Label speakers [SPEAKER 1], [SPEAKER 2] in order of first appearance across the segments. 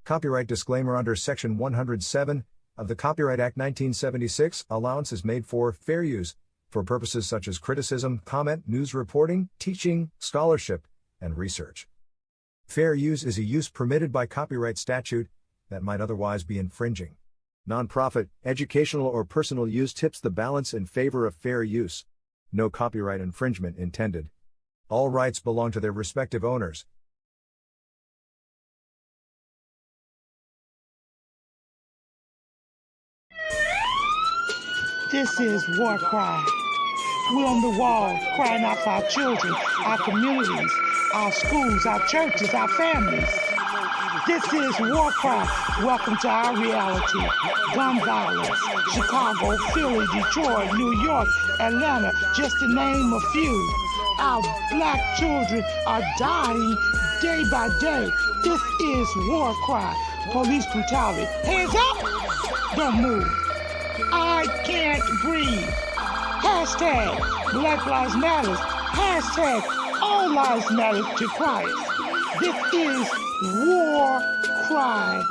[SPEAKER 1] Copyright disclaimer: under Section 107 of the Copyright Act 1976, allowance is made for fair use for purposes such as criticism, comment, news reporting, teaching, scholarship, and research. Fair use is a use permitted by copyright statute that might otherwise be infringing. Nonprofit, educational, or personal use tips the balance in favor of fair use. No copyright infringement intended. All rights belong to their respective owners.
[SPEAKER 2] This is War Cry. We're on the wall crying out for our children, our communities, our schools, our churches, our families. This is War Cry. Welcome to our reality. Gun violence, Chicago, Philly, Detroit, New York, Atlanta, just to name a few. Our black children are dying day by day. This is War Cry. Police brutality. Hands up! Don't move. I can't breathe. Hashtag Black Lives Matter. Hashtag All Lives Matter to Christ. This is War Cry.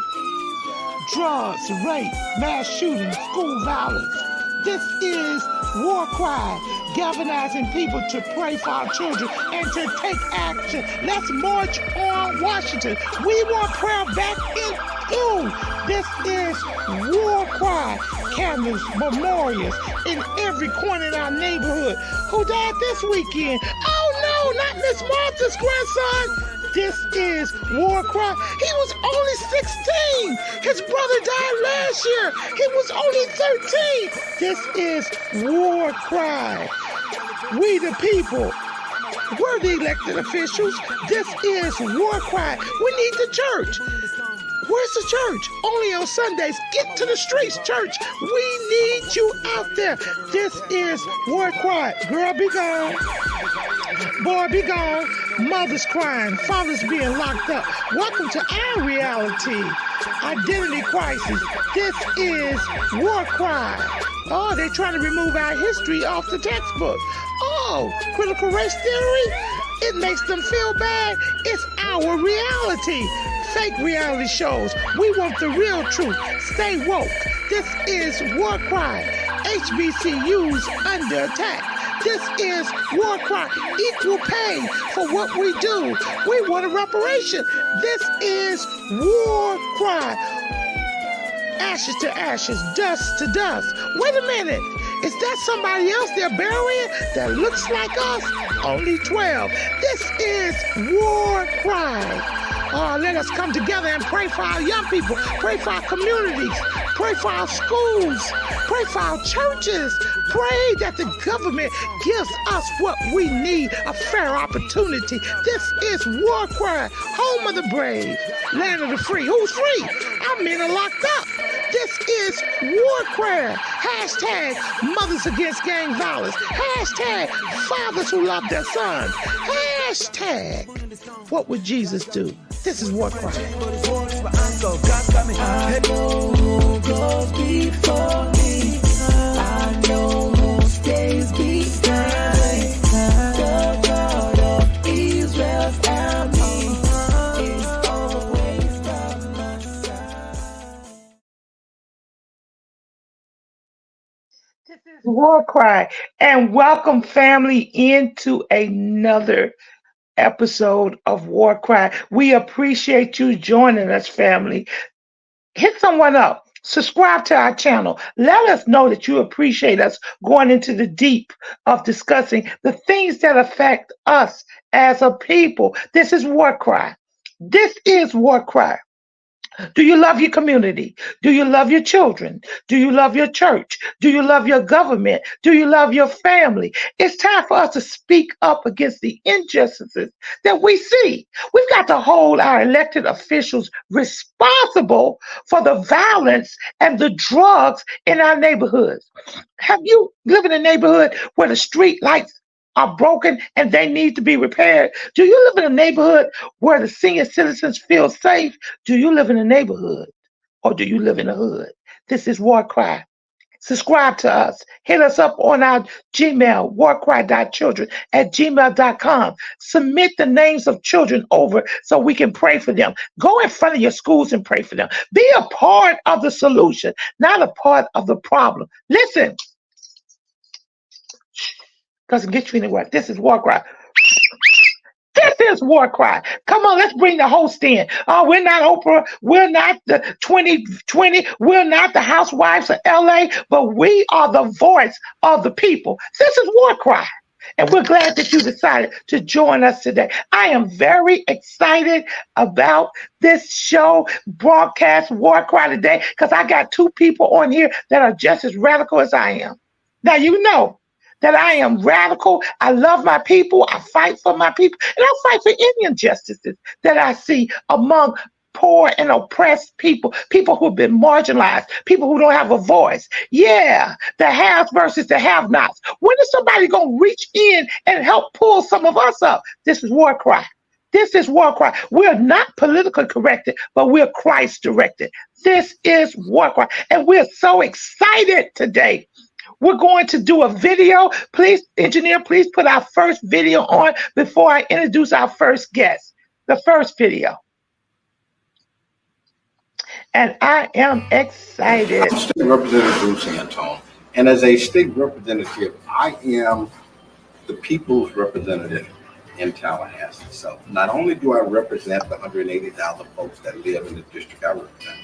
[SPEAKER 2] Drugs, rape, mass shootings, school violence. This is War Cry. Galvanizing people to pray for our children and to take action. Let's march on Washington. We want prayer back in school. This is War Cry. Cameras, memorials in every corner in our neighborhood. Who died this weekend? Oh no, not Miss Martha's grandson. This is War Cry. He was only 16. His brother died last year. He was only 13. This is War Cry. We the people. We're the elected officials. This is War Cry. We need the church. Where's the church? Only on Sundays. Get to the streets, church. We need you out there. This is War Cry. Girl, be gone. Boy, be gone. Mothers crying. Fathers being locked up. Welcome to our reality. Identity crisis. This is War Cry. Oh, they're trying to remove our history off the textbook. Oh, critical race theory? It makes them feel bad. It's our reality. Fake reality shows. We want the real truth. Stay woke. This is War Cry. HBCUs under attack. This is War Cry. Equal pay for what we do. We want a reparation. This is War Cry. Ashes to ashes, dust to dust. Wait a minute. Is that somebody else they're burying that looks like us? Only 12. This is War Cry. Oh, let us come together and pray for our young people, pray for our communities, pray for our schools, pray for our churches, pray that the government gives us what we need, a fair opportunity. This is War Cry, home of the brave, land of the free. Who's free? Our men are locked up. This is War Cry. Hashtag mothers against gang violence. Hashtag fathers who love their sons. Hashtag what would Jesus do? This is War Cry.
[SPEAKER 3] I know who goes before me. I know who stays behind. The God of Israel's army is always by my side.
[SPEAKER 2] This is War Cry, and welcome family into another episode of War Cry. We appreciate you joining us, family. Hit someone up. Subscribe to our channel. Let us know that you appreciate us going into the deep of discussing the things that affect us as a people. This is War Cry. This is War Cry. Do you love your community? Do you love your children? Do you love your church? Do you love your government? Do you love your family? It's time for us to speak up against the injustices that we see. We've got to hold our elected officials responsible for the violence and the drugs in our neighborhoods. Have you lived in a neighborhood where the street lights are broken and they need to be repaired? Do you live in a neighborhood where the senior citizens feel safe? Do you live in a neighborhood or do you live in a hood? This is War Cry. Subscribe to us. Hit us up on our Gmail, warcry.children@gmail.com. Submit the names of children over so we can pray for them. Go in front of your schools and pray for them. Be a part of the solution, not a part of the problem. Listen, doesn't get you anywhere. This is War Cry. This is War Cry. Come on, let's bring the host in. Oh, we're not Oprah. We're not the 2020. We're not the housewives of LA, but we are the voice of the people. This is War Cry. And we're glad that you decided to join us today. I am very excited about this show, broadcast War Cry today, because I got two people on here that are just as radical as I am. Now, you know that I am radical. I love my people. I fight for my people. And I fight for any injustices that I see among poor and oppressed people, people who've been marginalized, people who don't have a voice. Yeah, the haves versus the have-nots. When is somebody going to reach in and help pull some of us up? This is War Cry. This is War Cry. We're not politically corrected, but we're Christ-directed. This is War Cry. And we're so excited today. We're going to do a video. Please, engineer, please put our first video on before I introduce our first guest. The first video. And I am excited.
[SPEAKER 4] I'm State Representative Bruce Antone. And as a state representative, I am the people's representative in Tallahassee. So not only do I represent the 180,000 folks that live in the district I represent,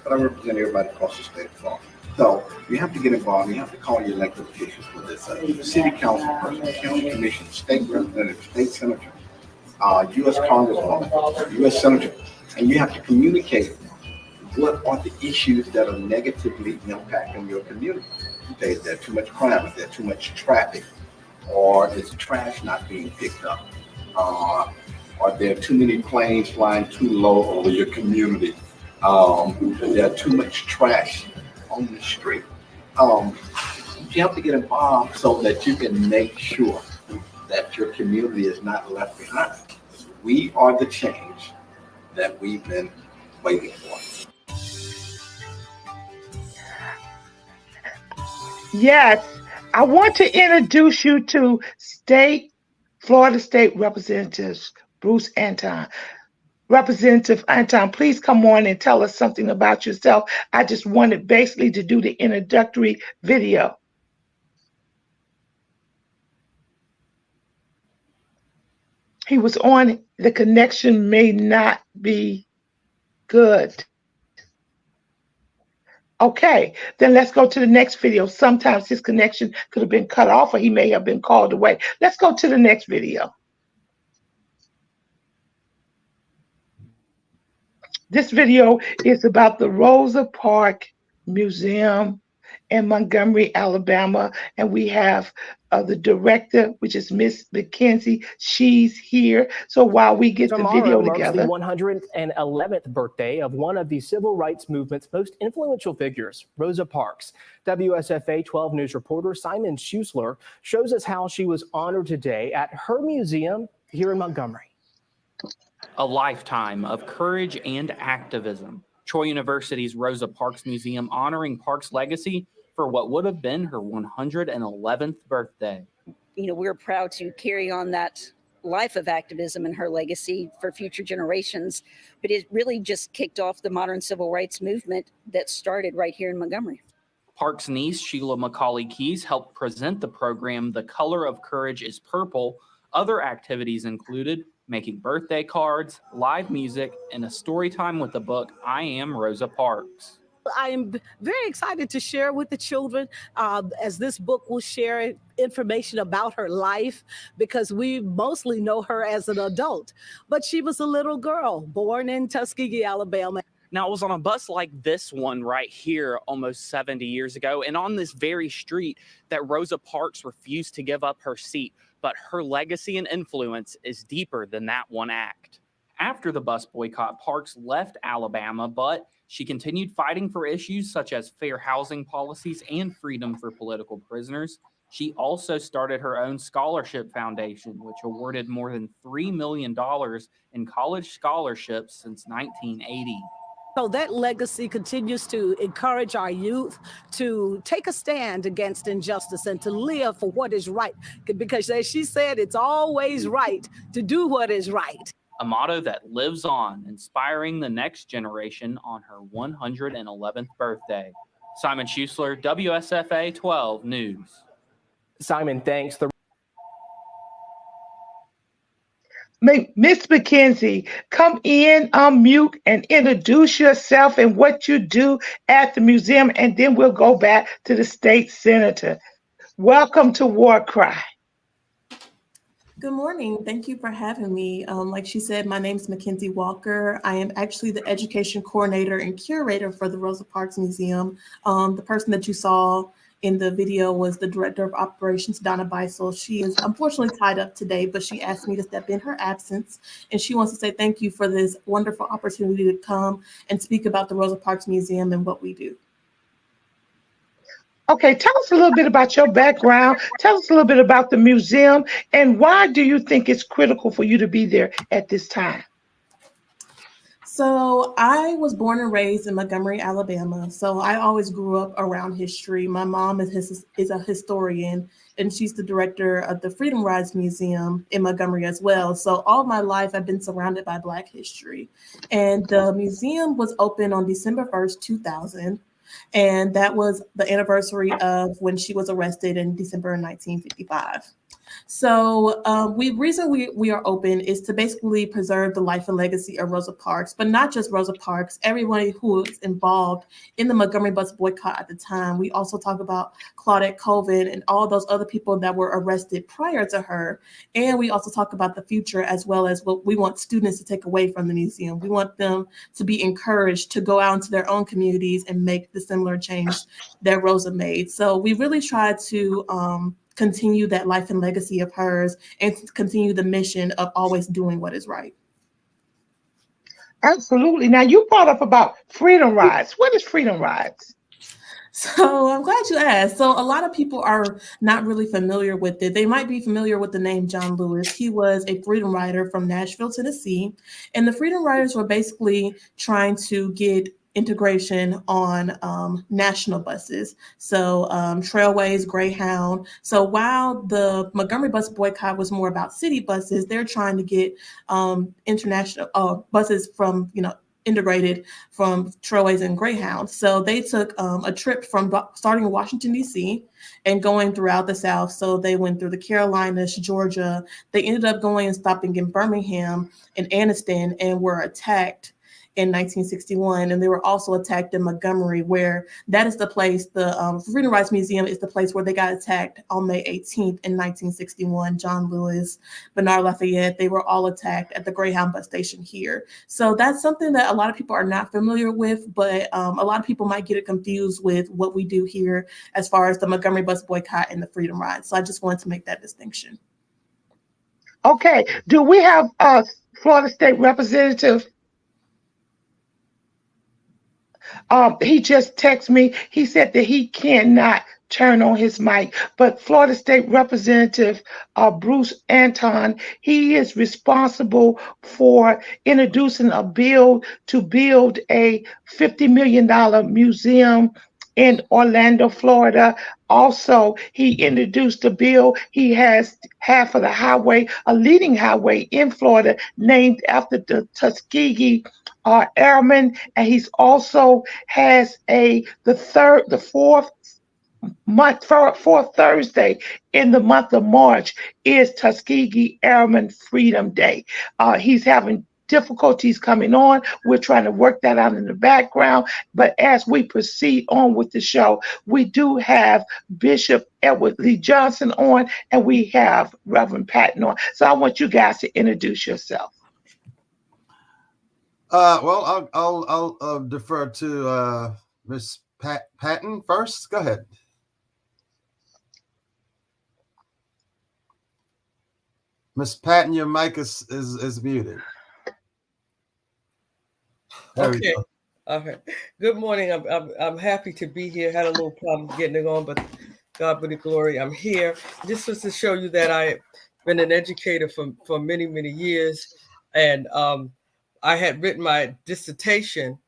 [SPEAKER 4] but I represent everybody across the state of Florida. So you have to get involved. You have to call your elected officials for this. City council person, county commission, state representative, state senator, U.S. congresswoman, U.S. senator, and you have to communicate what are the issues that are negatively impacting your community. Okay, is there too much crime? Is there too much traffic? Or is trash not being picked up? Are there too many planes flying too low over your community? Is there too much trash on the street? You have to get involved so that you can make sure that your community is not left behind. We are the change that we've been waiting for.
[SPEAKER 2] Yes, I want to introduce you to Florida State Representative Bruce Antone. Representative Antone, please come on and tell us something about yourself. I just wanted basically to do the introductory video. He was on, the connection may not be good. Okay, then let's go to the next video. Sometimes his connection could have been cut off or he may have been called away. Let's go to the next video. This video is about the Rosa Parks Musuem in Montgomery, Alabama. And we have the director, which is Miss McKenzie. She's here. So while we get the video together.
[SPEAKER 5] Tomorrow marks the 111th birthday of one of the civil rights movement's most influential figures, Rosa Parks. WSFA 12 News reporter Simon Schusler shows us how she was honored today at her museum here in Montgomery.
[SPEAKER 6] A lifetime of courage and activism. Troy University's Rosa Parks Museum honoring Parks' legacy for what would have been her 111th birthday.
[SPEAKER 7] You know, we're proud to carry on that life of activism and her legacy for future generations, but it really just kicked off the modern civil rights movement that started right here in Montgomery.
[SPEAKER 6] Parks' niece, Sheila Macaulay Keys, helped present the program The Color of Courage is Purple. Other activities included making birthday cards, live music, and a story time with the book I Am Rosa Parks.
[SPEAKER 8] I am very excited to share with the children as this book will share information about her life, because we mostly know her as an adult, but she was a little girl born in Tuskegee, Alabama.
[SPEAKER 6] Now, I was on a bus like this one right here almost 70 years ago, and on this very street that Rosa Parks refused to give up her seat, but her legacy and influence is deeper than that one act. After the bus boycott, Parks left Alabama, but she continued fighting for issues such as fair housing policies and freedom for political prisoners. She also started her own scholarship foundation, which awarded more than $3 million in college scholarships since 1980.
[SPEAKER 8] So that legacy continues to encourage our youth to take a stand against injustice and to live for what is right. Because as she said, it's always right to do what is right.
[SPEAKER 6] A motto that lives on, inspiring the next generation on her 111th birthday. Simon Schusler, WSFA 12 News.
[SPEAKER 5] Simon, thanks.
[SPEAKER 2] Miss McKenzie, come in, unmute, and introduce yourself and what you do at the museum, and then we'll go back to the state senator. Welcome to War Cry.
[SPEAKER 9] Good morning. Thank you for having me. Like she said, my name is McKenzie Walker. I am actually the Education Coordinator and Curator for the Rosa Parks Museum. The person that you saw in the video was the Director of Operations, Donna Beisel. She is unfortunately tied up today, but she asked me to step in her absence. And she wants to say thank you for this wonderful opportunity to come and speak about the Rosa Parks Museum and what we do.
[SPEAKER 2] Okay, tell us a little bit about your background. Tell us a little bit about the museum, and why do you think it's critical for you to be there at this time?
[SPEAKER 9] So I was born and raised in Montgomery, Alabama. So I always grew up around history. My mom is a historian, and she's the director of the Freedom Rides Museum in Montgomery as well. So all my life, I've been surrounded by Black history. And the museum was opened on December 1st, 2000. And that was the anniversary of when she was arrested in December of 1955. So reason we are open is to basically preserve the life and legacy of Rosa Parks, but not just Rosa Parks, everyone who was involved in the Montgomery Bus Boycott at the time. We also talk about Claudette Colvin and all those other people that were arrested prior to her. And we also talk about the future, as well as what we want students to take away from the museum. We want them to be encouraged to go out into their own communities and make the similar change that Rosa made. So we really try to continue that life and legacy of hers and continue the mission of always doing what is right.
[SPEAKER 2] Absolutely. Now, you brought up about Freedom Rides. What is Freedom Rides?
[SPEAKER 9] So I'm glad you asked. So a lot of people are not really familiar with it. They might be familiar with the name John Lewis. He was a freedom rider from Nashville, Tennessee. And the Freedom Riders were basically trying to get integration on national buses. So Trailways, Greyhound. So while the Montgomery Bus Boycott was more about city buses, they're trying to get international buses from, integrated from Trailways and Greyhound. So they took a trip from starting in Washington, D.C. and going throughout the South. So they went through the Carolinas, Georgia. They ended up going and stopping in Birmingham and Anniston and were attacked in 1961, and they were also attacked in Montgomery, where that is the place, the Freedom Rides Museum is the place where they got attacked on May 18th in 1961. John Lewis, Bernard Lafayette, they were all attacked at the Greyhound bus station here. So that's something that a lot of people are not familiar with, but a lot of people might get it confused with what we do here as far as the Montgomery Bus Boycott and the Freedom Rides. So I just wanted to make that distinction.
[SPEAKER 2] Okay, do we have a Florida State Representative? He just texted me. He said that he cannot turn on his mic, but Florida State Representative Bruce Anton, he is responsible for introducing a bill to build a $50 million museum in Orlando, Florida. Also, he introduced a bill. He has half of the highway, a leading highway in Florida, named after the Tuskegee Airmen, and he's also has the fourth Thursday in the month of March is Tuskegee Airmen Freedom Day. He's having difficulties coming on. We're trying to work that out in the background. But as we proceed on with the show, we do have Bishop Edward Lee Johnson on, and we have Reverend Patton on. So I want you guys to introduce yourself.
[SPEAKER 10] Well, I'll defer to Miss Patton first. Go ahead. Miss Patton, your mic is muted. There
[SPEAKER 11] okay. All right. Good morning. I'm happy to be here. Had a little problem getting it on, but God be the glory. I'm here. Just to show you that I've been an educator for many, many years, and I had written my dissertation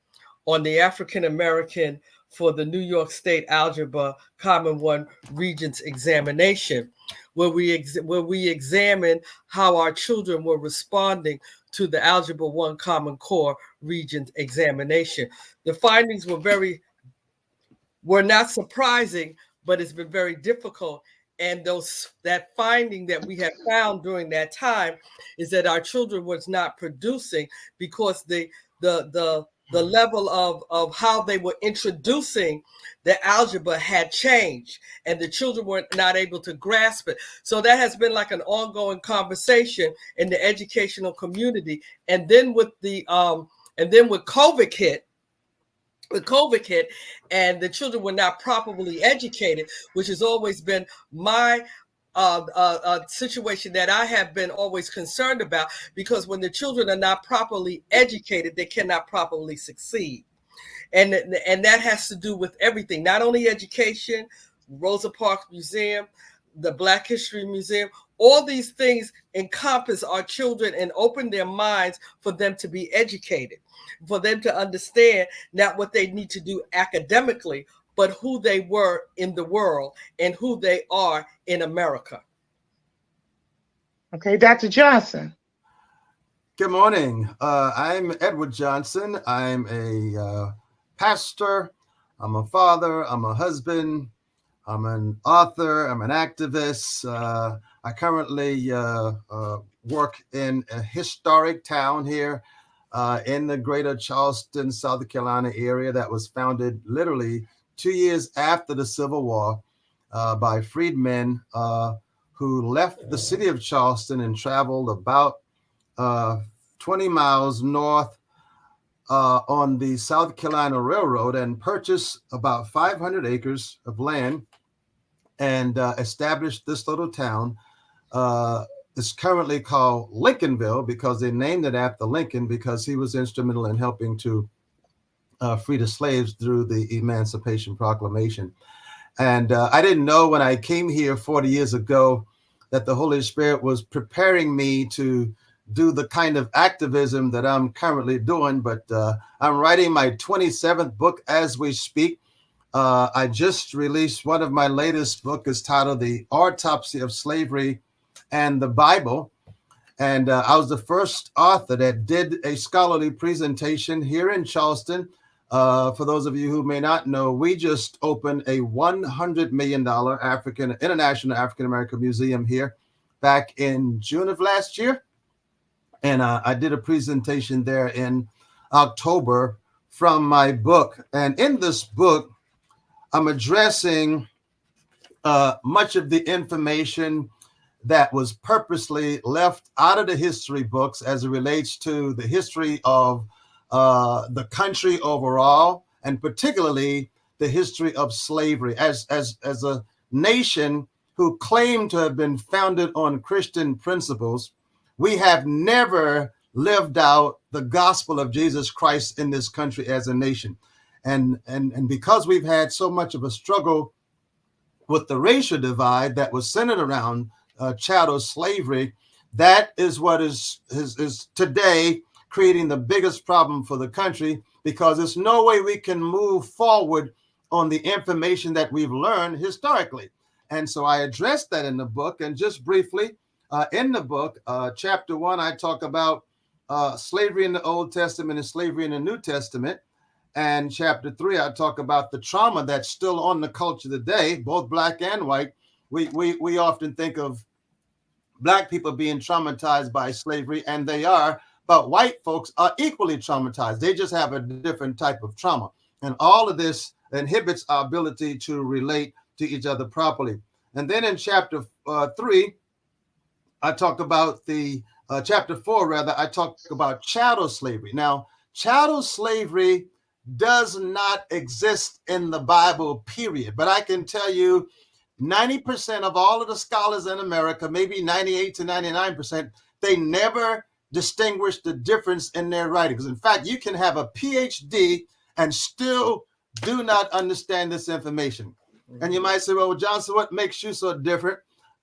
[SPEAKER 11] on the African American for the New York State Algebra Common One Regents examination, where we examined how our children were responding to the Algebra 1 Common Core Regents examination. The findings were not surprising, but it's been very difficult. And that finding that we have found during that time is that our children was not producing because the level of how they were introducing the algebra had changed, and the children were not able to grasp it. So that has been like an ongoing conversation in the educational community. And then with COVID hit, and the children were not properly educated, which has always been my situation that I have been always concerned about, because when the children are not properly educated, they cannot properly succeed. And that has to do with everything, not only education, Rosa Parks Museum, the Black History Museum, all these things encompass our children and open their minds for them to be educated, for them to understand not what they need to do academically, but who they were in the world and who they are in America.
[SPEAKER 2] Okay, Dr. Johnson.
[SPEAKER 10] Good morning. I'm Edward Johnson. I'm a pastor. I'm a father. I'm a husband. I'm an author. I'm an activist. I currently work in a historic town here in the greater Charleston, South Carolina area that was founded literally 2 years after the Civil War by freedmen who left the city of Charleston and traveled about 20 miles north on the South Carolina Railroad and purchased about 500 acres of land and established this little town. It's currently called Lincolnville because they named it after Lincoln, because he was instrumental in helping to free the slaves through the Emancipation Proclamation. And I didn't know when I came here 40 years ago that the Holy Spirit was preparing me to do the kind of activism that I'm currently doing. But I'm writing my 27th book as we speak. I just released one of my latest books, is titled The Autopsy of Slavery and the Bible. And I was the first author that did a scholarly presentation here in Charleston. For those of you who may not know, we just opened a $100 million International African American Museum here back in June of last year. And I did a presentation there in October from my book. And in this book, I'm addressing much of the information that was purposely left out of the history books as it relates to the history of the country overall, and particularly the history of slavery. As a nation who claim to have been founded on Christian principles, we have never lived out the gospel of Jesus Christ in this country as a nation. And because we've had so much of a struggle with the racial divide that was centered around chattel slavery, that is what is today creating the biggest problem for the country, because there's no way we can move forward on the information that we've learned historically. And so I addressed that in the book. And just briefly, in the book, chapter 1, I talk about slavery in the Old Testament and slavery in the New Testament. And chapter 3, I talk about the trauma that's still on the culture today, both black and white. We often think of black people being traumatized by slavery, and they are, but white folks are equally traumatized. They just have a different type of trauma. And all of this inhibits our ability to relate to each other properly. And then in chapter 3, I talk about chapter 4, rather, I talk about chattel slavery. Now, chattel slavery does not exist in the Bible, period. But I can tell you 90% of all of the scholars in America, maybe 98 to 99%, they never distinguish the difference in their writings. In fact, you can have a PhD and still do not understand this information. And you might say, well, Johnson, what makes you so different?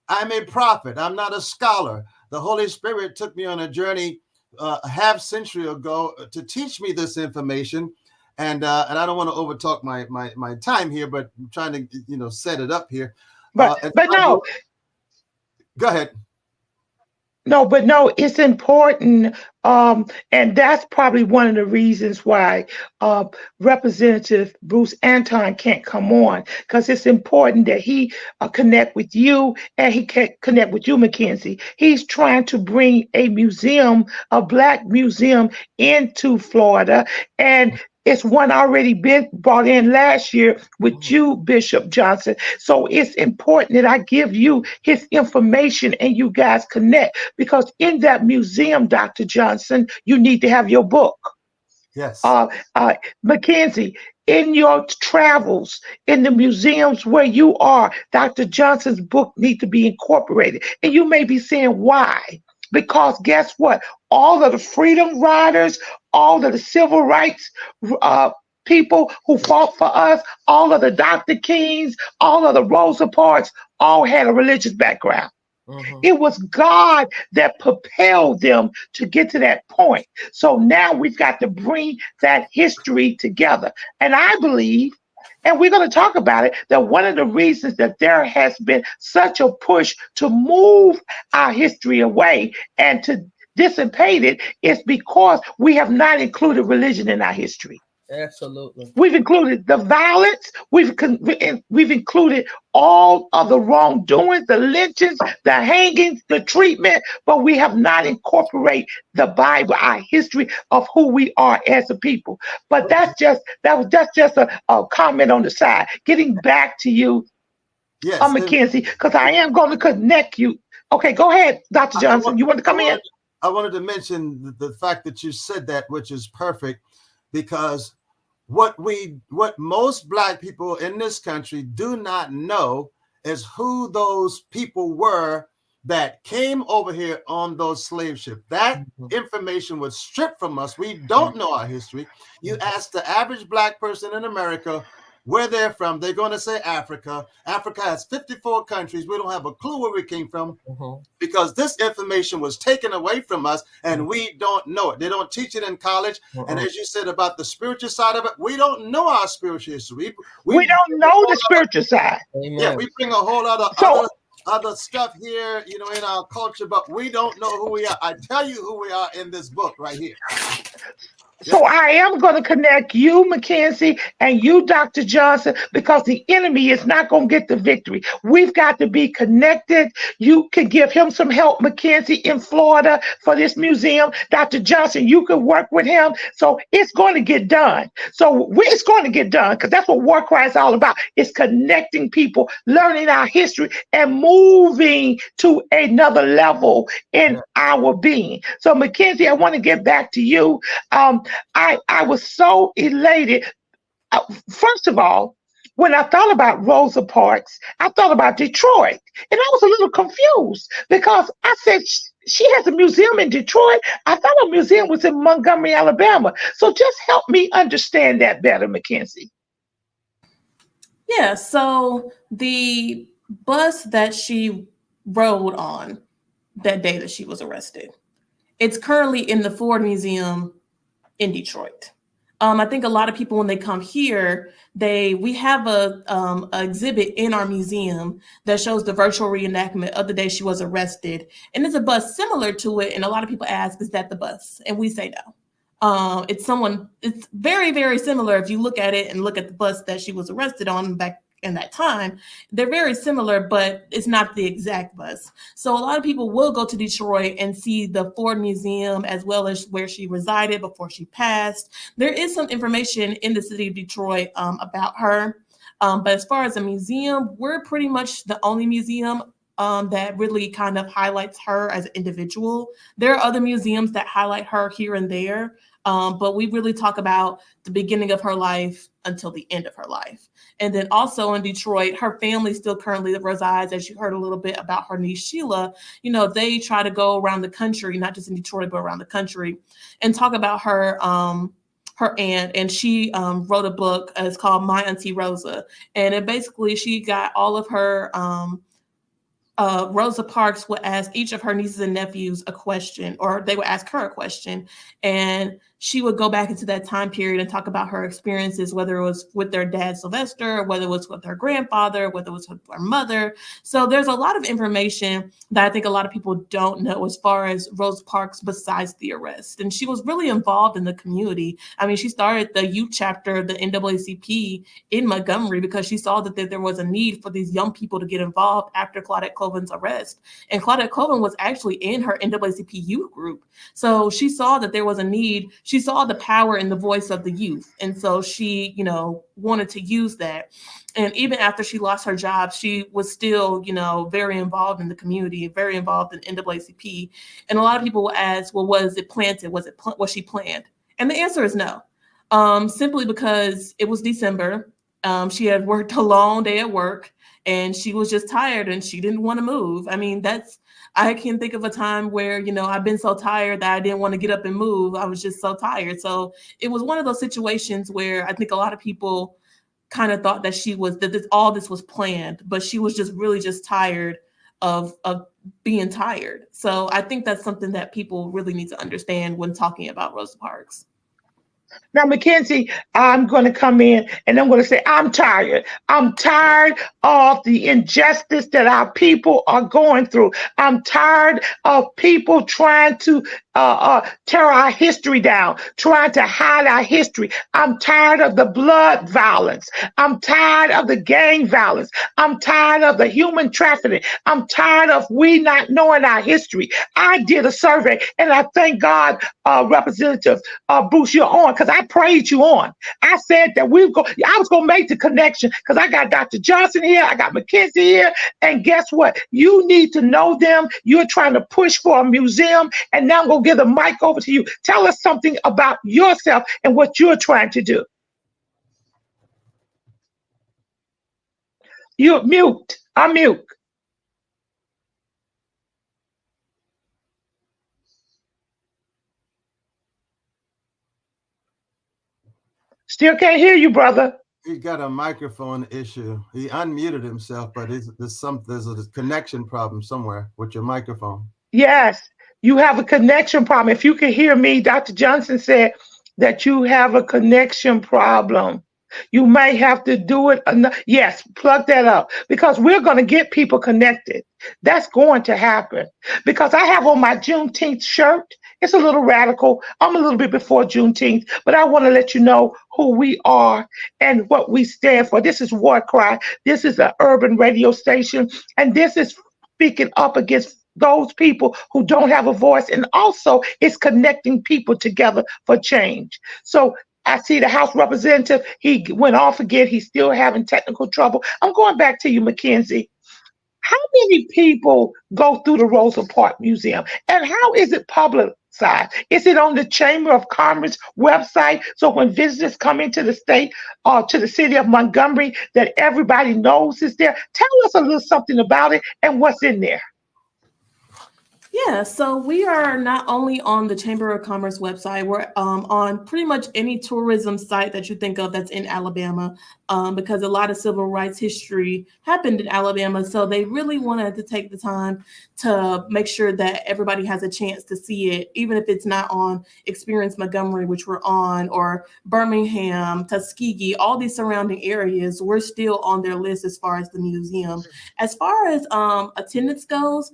[SPEAKER 10] I'm a prophet. I'm not a scholar. The Holy Spirit took me on a journey a half century ago to teach me this information. And I don't want to overtalk my time here, but I'm trying to set it up here.
[SPEAKER 2] But no,
[SPEAKER 10] go ahead.
[SPEAKER 2] No, it's important. And that's probably one of the reasons why Representative Bruce Anton can't come on, because it's important that he connect with you and he can connect with you, McKenzie. He's trying to bring a museum, a Black museum, into Florida. And it's one already been brought in last year with you, Bishop Johnson. So it's important that I give you his information and you guys connect, because in that museum, Dr. Johnson, you need to have your book.
[SPEAKER 10] Yes.
[SPEAKER 2] McKenzie, in your travels, in the museums where you are, Dr. Johnson's book needs to be incorporated. And you may be saying, why? Because guess what? All of the freedom riders, all of the civil rights people who fought for us, all of the Dr. Kings, all of the Rosa Parks, all had a religious background. It was God that propelled them to get to that point. So now we've got to bring that history together. And I believe, and we're going to talk about it, that one of the reasons that there has been such a push to move our history away and to dissipate it is because we have not included religion in our history.
[SPEAKER 11] Absolutely.
[SPEAKER 2] We've included the violence. We've included all of the wrongdoings, the lynchings, the hangings, the treatment, but we have not incorporated the Bible, our history of who we are as a people. But that's just a comment on the side. Getting back to you,
[SPEAKER 10] yes,
[SPEAKER 2] McKenzie, because I am going to connect you. Okay, go ahead, Dr. Johnson. You want to come in?
[SPEAKER 10] I wanted to mention the fact that you said that, which is perfect, because what most Black people in this country do not know is who those people were that came over here on those slave ships. That information was stripped from us. We don't know our history. You ask the average Black person in America where they're from, they're going to say Africa. Africa has 54 countries. We don't have a clue where we came from because this information was taken away from us and we don't know it. They don't teach it in college. And as you said about the spiritual side of it, we don't know our spiritual history.
[SPEAKER 2] We don't know the spiritual side.
[SPEAKER 10] Yeah, we bring a whole lot of other stuff here, in our culture, but we don't know who we are. I tell you who we are in this book right here.
[SPEAKER 2] So I am going to connect you, McKenzie, and you, Dr. Johnson, because the enemy is not going to get the victory. We've got to be connected. You can give him some help, McKenzie, in Florida for this museum. Dr. Johnson, you can work with him. So it's going to get done. It's going to get done because that's what War Cry is all about. It's connecting people, learning our history, and moving to another level in our being. So, McKenzie, I want to get back to you. I was so elated. First of all, when I thought about Rosa Parks, I thought about Detroit. And I was a little confused because I said, she has a museum in Detroit. I thought a museum was in Montgomery, Alabama. So just help me understand that better, McKenzie.
[SPEAKER 9] Yeah, so the bus that she rode on that day that she was arrested, it's currently in the Ford Museum in Detroit. I think a lot of people, when they come here, we have a exhibit in our museum that shows the virtual reenactment of the day she was arrested. And it's a bus similar to it. And a lot of people ask, is that the bus? And we say no. It's very, very similar. If you look at it and look at the bus that she was arrested on back in that time, they're very similar, but it's not the exact bus. So a lot of people will go to Detroit and see the Ford Museum as well as where she resided before she passed. There is some information in the city of Detroit about her. But as far as a museum, we're pretty much the only museum that really kind of highlights her as an individual. There are other museums that highlight her here and there, but we really talk about the beginning of her life until the end of her life. And then also in Detroit, her family still currently resides, as you heard a little bit about her niece Sheila. They try to go around the country, not just in Detroit, but around the country, and talk about her aunt. And she wrote a book. It's called My Auntie Rosa. And it basically, she got all of her Rosa Parks would ask each of her nieces and nephews a question, or they would ask her a question. And she would go back into that time period and talk about her experiences, whether it was with their dad, Sylvester, whether it was with her grandfather, whether it was with her mother. So there's a lot of information that I think a lot of people don't know as far as Rosa Parks besides the arrest. And she was really involved in the community. I mean, she started the youth chapter of the NAACP in Montgomery because she saw that there was a need for these young people to get involved after Claudette Colvin's arrest. And Claudette Colvin was actually in her NAACP youth group. So she saw that there was a need. She saw the power in the voice of the youth. And so she, wanted to use that. And even after she lost her job, she was still, very involved in the community, very involved in NAACP. And a lot of people will ask, well, was it planted? Was she planned? And the answer is no. Simply because it was December. She had worked a long day at work and she was just tired and she didn't want to move. I mean, I can think of a time where, I've been so tired that I didn't want to get up and move. I was just so tired. So it was one of those situations where I think a lot of people kind of thought that all this was planned, but she was just really just tired of being tired. So I think that's something that people really need to understand when talking about Rosa Parks.
[SPEAKER 2] Now, McKenzie, I'm going to come in and I'm going to say, I'm tired. I'm tired of the injustice that our people are going through. I'm tired of people trying to tear our history down, trying to hide our history. I'm tired of the blood violence. I'm tired of the gang violence. I'm tired of the human trafficking. I'm tired of we not knowing our history. I did a survey and I thank God, Representative Bruce, you're on, because I prayed you on. I said that I was going to make the connection because I got Dr. Johnson here, I got McKenzie here, and guess what? You need to know them. You're trying to push for a museum, and now I'm going to give the mic over to you. Tell us something about yourself and what you're trying to do. You're mute. I'm mute. Still can't hear you, brother.
[SPEAKER 10] He got a microphone issue. He unmuted himself, but there's a connection problem somewhere with your microphone.
[SPEAKER 2] Yes, you have a connection problem. If you can hear me, Dr. Johnson said that you have a connection problem. You may have to do it. Yes, plug that up because we're going to get people connected. That's going to happen because I have on my Juneteenth shirt. It's a little radical. I'm a little bit before Juneteenth, but I want to let you know who we are and what we stand for. This is War Cry. This is an urban radio station, and this is speaking up against those people who don't have a voice, and also it's connecting people together for change. So I see the House representative, he went off again. He's still having technical trouble. I'm going back to you, McKenzie. How many people go through the Rosa Parks Museum, and how is it publicized? Is it on the Chamber of Commerce website? So when visitors come into the state or to the city of Montgomery, that everybody knows is there? Tell us a little something about it and what's in there.
[SPEAKER 9] Yeah, so we are not only on the Chamber of Commerce website, we're on pretty much any tourism site that you think of that's in Alabama, because a lot of civil rights history happened in Alabama. So they really wanted to take the time to make sure that everybody has a chance to see it, even if it's not on Experience Montgomery, which we're on, or Birmingham, Tuskegee, all these surrounding areas, we're still on their list as far as the museum. As far as attendance goes,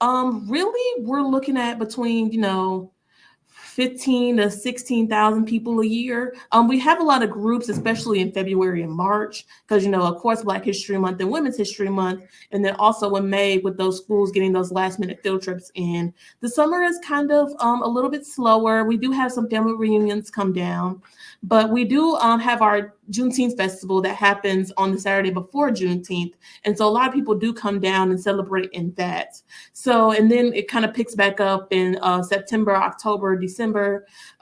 [SPEAKER 9] really, we're looking at between, 15 to 16,000 people a year. We have a lot of groups, especially in February and March, because, of course, Black History Month and Women's History Month, and then also in May with those schools getting those last minute field trips in. The summer is kind of a little bit slower. We do have some family reunions come down, but we do have our Juneteenth festival that happens on the Saturday before Juneteenth. And so a lot of people do come down and celebrate in that. So, and then it kind of picks back up in September, October, December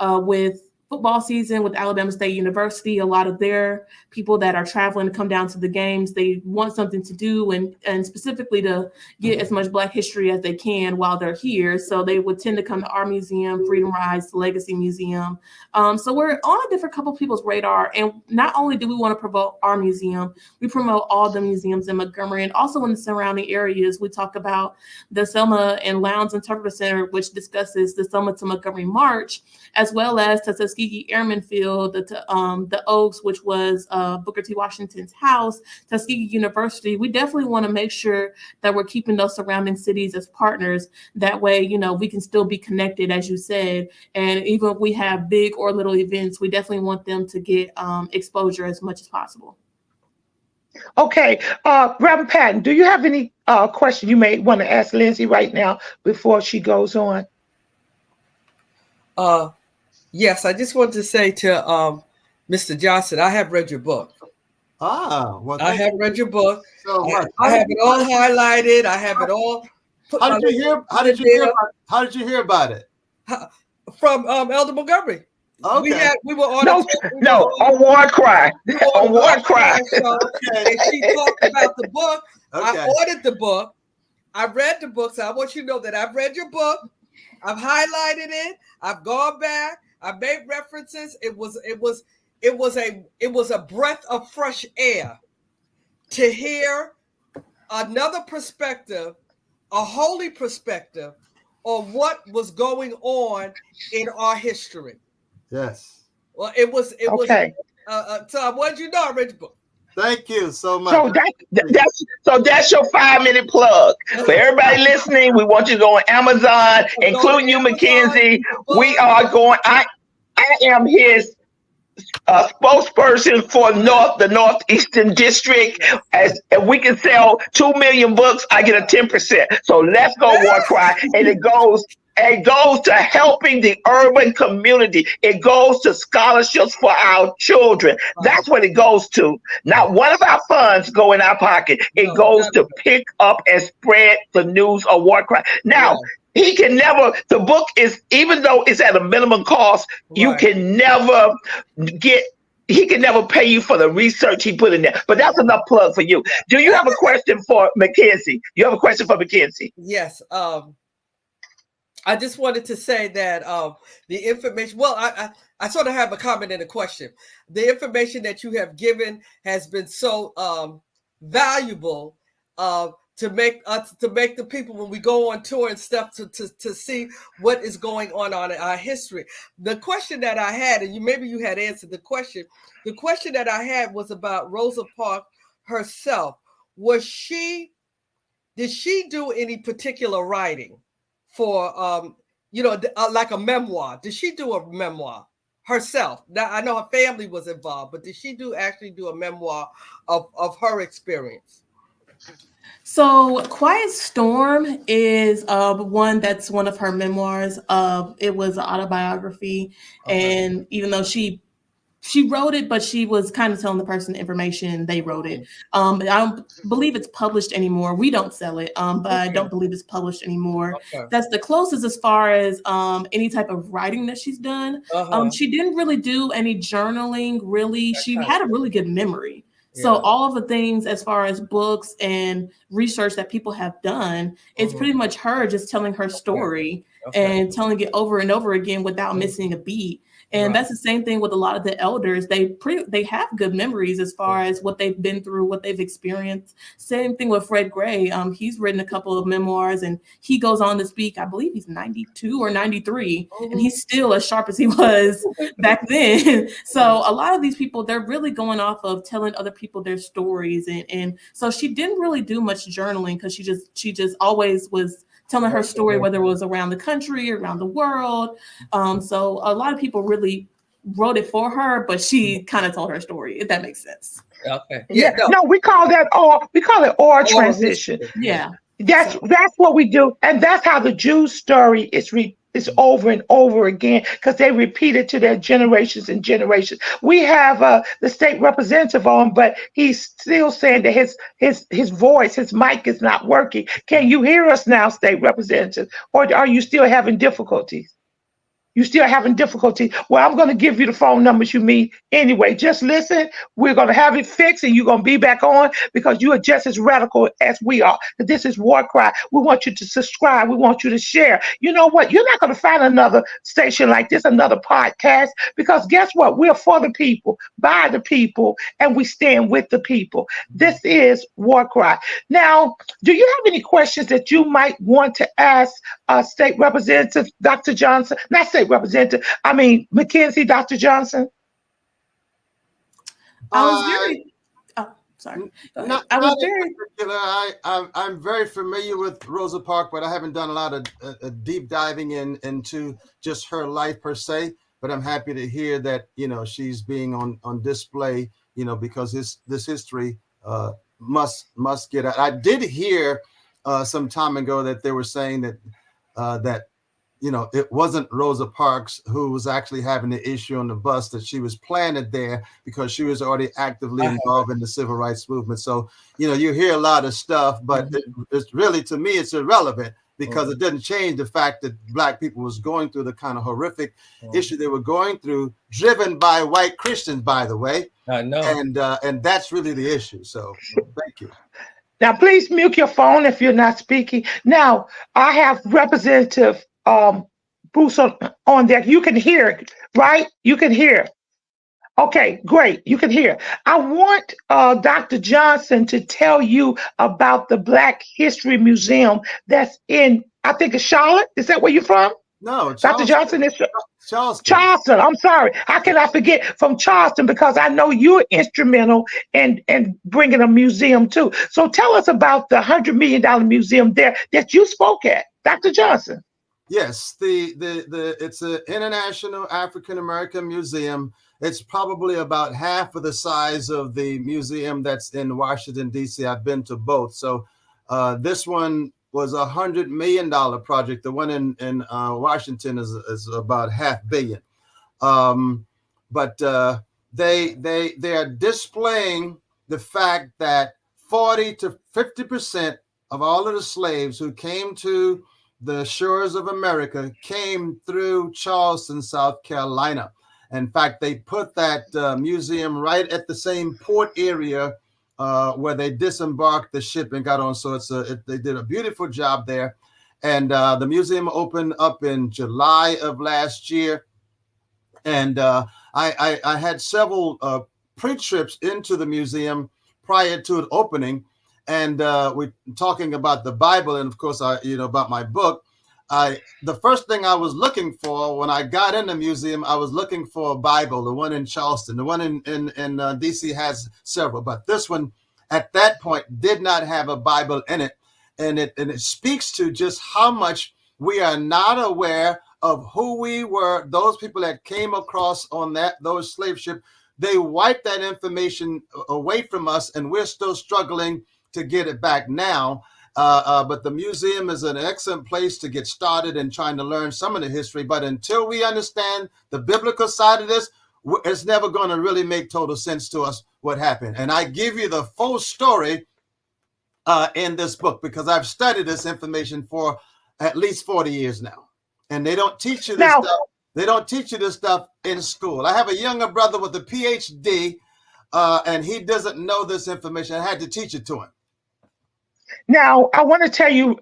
[SPEAKER 9] with football season with Alabama State University, a lot of their people that are traveling to come down to the games, they want something to do and specifically to get as much Black history as they can while they're here. So they would tend to come to our museum, Freedom Rides, the Legacy Museum. So we're on a different couple of people's radar. And not only do we want to promote our museum, we promote all the museums in Montgomery and also in the surrounding areas. We talk about the Selma and Lowndes Interpretive Center, which discusses the Selma to Montgomery March, as well as the Tuskegee Airmen Field, the Oaks, which was Booker T. Washington's house, Tuskegee University. We definitely want to make sure that we're keeping those surrounding cities as partners. That way, you know, we can still be connected, as you said. And even if we have big or little events, we definitely want them to get exposure as much as possible.
[SPEAKER 2] Okay, Reverend Patton, do you have any question you may want to ask Lindsay right now before she goes on?
[SPEAKER 11] Yes, I just wanted to say to Mr. Johnson, I have read your book.
[SPEAKER 10] Well,
[SPEAKER 11] I have read your book.
[SPEAKER 10] So much.
[SPEAKER 11] I have it all highlighted. I have it all.
[SPEAKER 10] How did you hear about it?
[SPEAKER 11] From Elder Montgomery.
[SPEAKER 2] Okay.
[SPEAKER 11] We were on
[SPEAKER 2] on War Cry. On War Cry.
[SPEAKER 11] And she talked about the book. Okay. I ordered the book. I read the book. So I want you to know that I've read your book. I've highlighted it. I've gone back. I've made references. It was a breath of fresh air to hear another perspective, a holy perspective on what was going on in our history.
[SPEAKER 10] Yes.
[SPEAKER 11] Well, it was
[SPEAKER 2] okay.
[SPEAKER 11] So I wanted you to know I read the book.
[SPEAKER 10] Thank you so much.
[SPEAKER 2] So that's your 5-minute plug. For everybody listening, we want you to go on Amazon, including you, McKenzie. We are going. I am his spokesperson for the Northeastern District. As if we can sell 2 million books, I get a 10%. So let's go, War Cry, and it goes to helping the urban community. It goes to scholarships for our children. That's what it goes to. Not one of our funds go in our pocket. It goes to pick up and spread the news of War Cry. Now, he can never, the book is, even though it's at a minimum cost, you can never he can never pay you for the research he put in there. But that's enough plug for you. Do you have a question for McKenzie? You have a question for McKenzie?
[SPEAKER 11] Yes. I just wanted to say that the information, well, I sort of have a comment and a question. The information that you have given has been so valuable to make the people, when we go on tour and stuff, to see what is going on in our history. The question that I had, and maybe you had answered the question that I had was about Rosa Parks herself. Did she do any particular writing for, like a memoir? Did she do a memoir herself? Now, I know her family was involved, but did she actually do a memoir of her experience?
[SPEAKER 9] So Quiet Storm is one of her memoirs. It was an autobiography. Okay. And even though she wrote it, but she was kind of telling the person the information, they wrote it. I don't believe it's published anymore. We don't sell it, but I don't believe it's published anymore. Okay. That's the closest as far as any type of writing that she's done. She didn't really do any journaling, really. She had a really good memory. So all of the things as far as books and research that people have done, it's pretty much her just telling her story and telling it over and over again without missing a beat. And that's the same thing with a lot of the elders. They have good memories as far as what they've been through, what they've experienced. Same thing with Fred Gray. He's written a couple of memoirs and he goes on to speak. I believe he's 92 or 93, and he's still as sharp as he was back then. So a lot of these people, they're really going off of telling other people their stories. And so she didn't really do much journaling because she just always was telling her story, whether it was around the country, around the world. So a lot of people really wrote it for her, but she kind of told her story, if that makes sense.
[SPEAKER 11] Okay.
[SPEAKER 2] Yeah. No, we call it oral transition.
[SPEAKER 9] Yeah.
[SPEAKER 2] That's what we do. And that's how the Jews story is over and over again, because they repeat it to their generations and generations. We have the state representative on, but he's still saying that his voice, his mic is not working. Can you hear us now, state representative, or are you still having difficulties? You still having difficulty? Well, I'm going to give you the phone numbers you need anyway. Just listen. We're going to have it fixed and you're going to be back on because you are just as radical as we are. This is War Cry. We want you to subscribe. We want you to share. You know what? You're not going to find another station like this, another podcast, because guess what? We're for the people, by the people, and we stand with the people. This is War Cry. Now, do you have any questions that you might want to ask State Representative Dr. Johnson? Not State Representative, I mean McKenzie, Dr. Johnson?
[SPEAKER 9] I was very, sorry.
[SPEAKER 10] Not,
[SPEAKER 9] I was
[SPEAKER 10] not
[SPEAKER 9] very
[SPEAKER 10] in particular. I'm very familiar with Rosa Parks, but I haven't done a lot of deep diving into just her life per se. But I'm happy to hear that, you know, she's being on display, you know, because this history must get out. I did hear some time ago that they were saying that you know, it wasn't Rosa Parks who was actually having the issue on the bus, that she was planted there because she was already actively involved in the civil rights movement. So, you know, you hear a lot of stuff, but it's really, to me, it's irrelevant because it doesn't change the fact that Black people was going through the kind of horrific issue they were going through, driven by white Christians, by the way.
[SPEAKER 11] I know.
[SPEAKER 10] And that's really the issue. So thank you.
[SPEAKER 2] Now, please mute your phone if you're not speaking. Now, I have Representative Bruce on there. You can hear it, right? You can hear. Okay, great. You can hear. I want Dr. Johnson to tell you about the Black History Museum that's in, I think it's Charlotte. Is that where you're from?
[SPEAKER 10] No,
[SPEAKER 2] Dr. Johnson is
[SPEAKER 10] Charleston.
[SPEAKER 2] Charleston. I'm sorry. How can I forget from Charleston? Because I know you're instrumental in bringing a museum too. So tell us about the $100 million museum there that you spoke at, Dr. Johnson.
[SPEAKER 10] Yes, it's an international African American museum. It's probably about half of the size of the museum that's in Washington, D.C. I've been to both. So this one was $100 million project. The one in Washington is about $500 million. But they are displaying the fact that 40 to 50% of all of the slaves who came to the shores of America came through Charleston, South Carolina. In fact, they put that museum right at the same port area where they disembarked the ship and got on. So they did a beautiful job there. And the museum opened up in July of last year. And I had several pre-trips into the museum prior to it opening. And we're talking about the Bible, and of course, about my book. The first thing I was looking for when I got in the museum, I was looking for a Bible. The one in Charleston, the one in DC has several, but this one at that point did not have a Bible in it, and it speaks to just how much we are not aware of who we were. Those people that came across on those slave ships, they wiped that information away from us, and we're still struggling to get it back now. But the museum is an excellent place to get started in trying to learn some of the history. But until we understand the biblical side of this, it's never going to really make total sense to us what happened. And I give you the full story in this book because I've studied this information for at least 40 years now. And they don't teach you this stuff. They don't teach you this stuff in school. I have a younger brother with a PhD, and he doesn't know this information. I had to teach it to him.
[SPEAKER 2] Now, I want to tell you,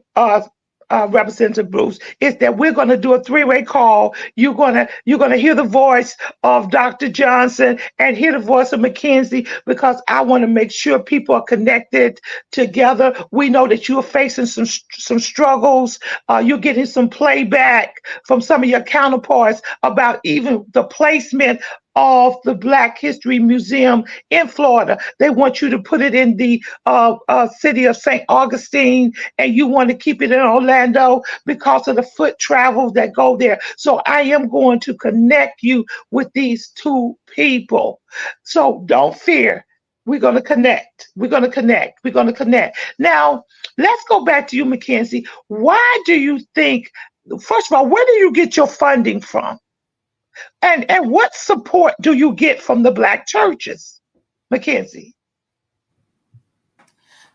[SPEAKER 2] Representative Bruce, is that we're going to do a three-way call. You're gonna hear the voice of Dr. Johnson and hear the voice of McKenzie, because I want to make sure people are connected together. We know that you're facing some struggles. You're getting some playback from some of your counterparts about even the placement of the Black History Museum in Florida. They want you to put it in the city of St. Augustine, and you want to keep it in Orlando because of the foot travel that go there. So I am going to connect you with these two people. So don't fear. We're going to connect. We're going to connect. We're going to connect. Now, let's go back to you, McKenzie. Why do you think, first of all, where do you get your funding from? And what support do you get from the Black churches, McKenzie?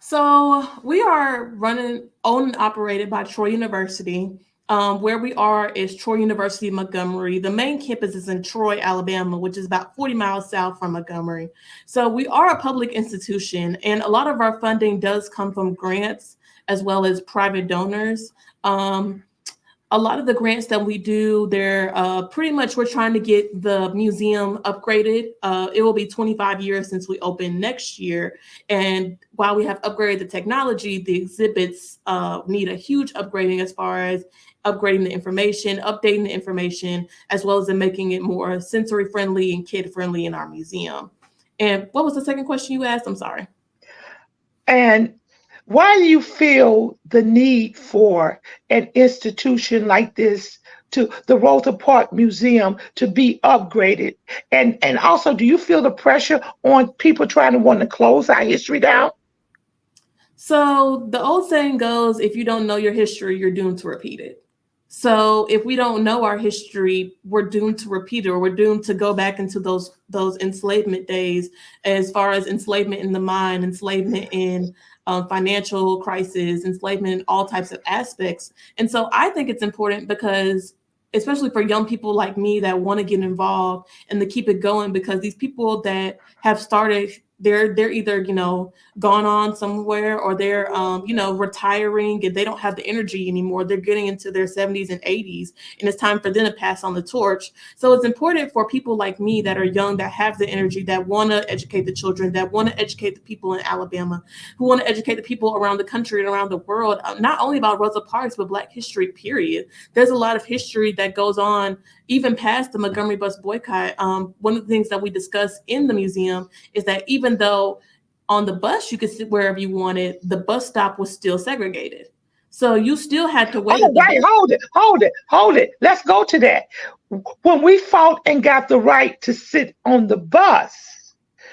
[SPEAKER 9] So we are owned and operated by Troy University. Where we are is Troy University, Montgomery. The main campus is in Troy, Alabama, which is about 40 miles south from Montgomery. So we are a public institution, and a lot of our funding does come from grants as well as private donors. A lot of the grants that we do, they're pretty much, we're trying to get the museum upgraded. It will be 25 years since we open next year. And while we have upgraded the technology, the exhibits need a huge upgrading as far as upgrading the information, updating the information, as well as in making it more sensory friendly and kid friendly in our museum. And what was the second question you asked? I'm sorry.
[SPEAKER 2] And why do you feel the need for an institution like this, to the Rosa Parks Museum, to be upgraded? And also, do you feel the pressure on people trying to want to close our history down?
[SPEAKER 9] So the old saying goes, if you don't know your history, you're doomed to repeat it. So if we don't know our history, we're doomed to repeat it, or we're doomed to go back into those enslavement days, as far as enslavement in the mind, enslavement in financial crisis, enslavement in all types of aspects. And so I think it's important because, especially for young people like me that want to get involved and to keep it going, because these people that have started, they're either, gone on somewhere, or they're, retiring, and they don't have the energy anymore. They're getting into their 70s and 80s, and it's time for them to pass on the torch. So it's important for people like me that are young, that have the energy, that want to educate the children, that want to educate the people in Alabama, who want to educate the people around the country and around the world, not only about Rosa Parks, but Black history, period. There's a lot of history that goes on even past the Montgomery Bus Boycott. One of the things that we discuss in the museum is that even though on the bus you could sit wherever you wanted, the bus stop was still segregated. So you still had to wait.
[SPEAKER 2] Oh, wait, hold it. Let's go to that. When we fought and got the right to sit on the bus,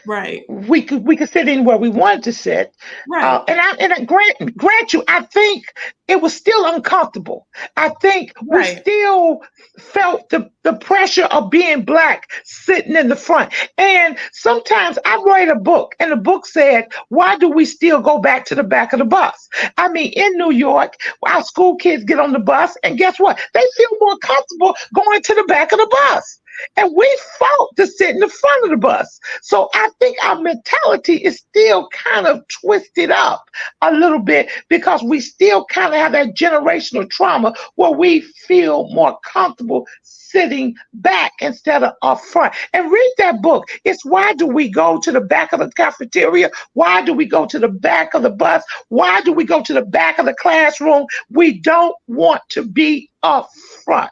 [SPEAKER 9] right,
[SPEAKER 2] we could sit anywhere we wanted to sit.
[SPEAKER 9] Right.
[SPEAKER 2] And I grant you, I think it was still uncomfortable. I think we still felt the pressure of being Black sitting in the front. And sometimes I write a book, and the book said, why do we still go back to the back of the bus? I mean, in New York, our school kids get on the bus, and guess what? They feel more comfortable going to the back of the bus. And we fought to sit in the front of the bus. So I think our mentality is still kind of twisted up a little bit, because we still kind of have that generational trauma where we feel more comfortable sitting back instead of up front. And read that book. It's Why Do We Go to the Back of the Cafeteria? Why do we go to the back of the bus? Why do we go to the back of the classroom? We don't want to be up front.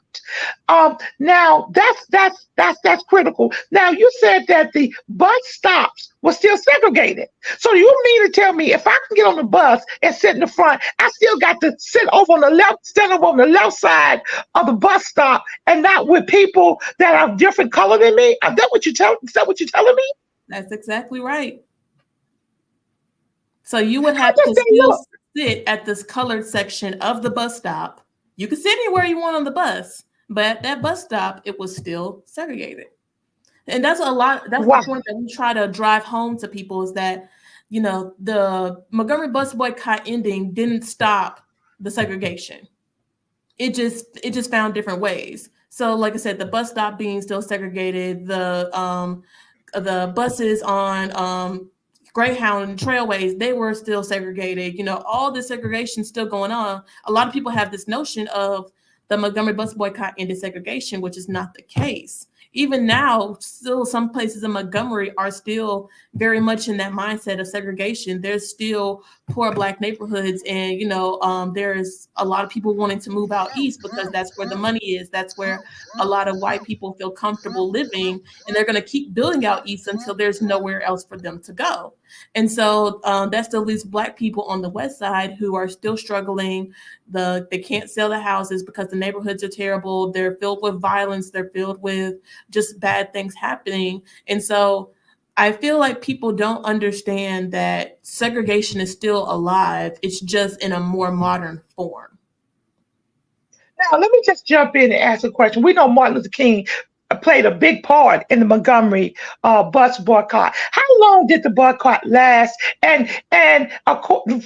[SPEAKER 2] Now that's critical. Now, you said that the bus stops were still segregated. So you mean to tell me if I can get on the bus and sit in the front, I still got to stand over on the left side of the bus stop, and not with people that are different color than me? Is that what you're telling me?
[SPEAKER 9] That's exactly right. So you would have to still sit at this colored section of the bus stop. You could sit anywhere you want on the bus, but at that bus stop, it was still segregated. And that's the point that we try to drive home to people, is that, the Montgomery Bus Boycott ending didn't stop the segregation. It just found different ways. So like I said, the bus stop being still segregated, the buses on Greyhound and Trailways, they were still segregated. All this segregation still going on. A lot of people have this notion of the Montgomery Bus Boycott ended segregation, which is not the case. Even now, still some places in Montgomery are still very much in that mindset of segregation. There's still poor Black neighborhoods, and there's a lot of people wanting to move out east because that's where the money is. That's where a lot of white people feel comfortable living, and they're going to keep building out east until there's nowhere else for them to go. And so that still leaves Black people on the west side who are still struggling. They can't sell the houses because the neighborhoods are terrible. They're filled with violence. They're filled with just bad things happening. And so I feel like people don't understand that segregation is still alive. It's just in a more modern form.
[SPEAKER 2] Now, let me just jump in and ask a question. We know Martin Luther King played a big part in the Montgomery bus boycott. How long did the boycott last?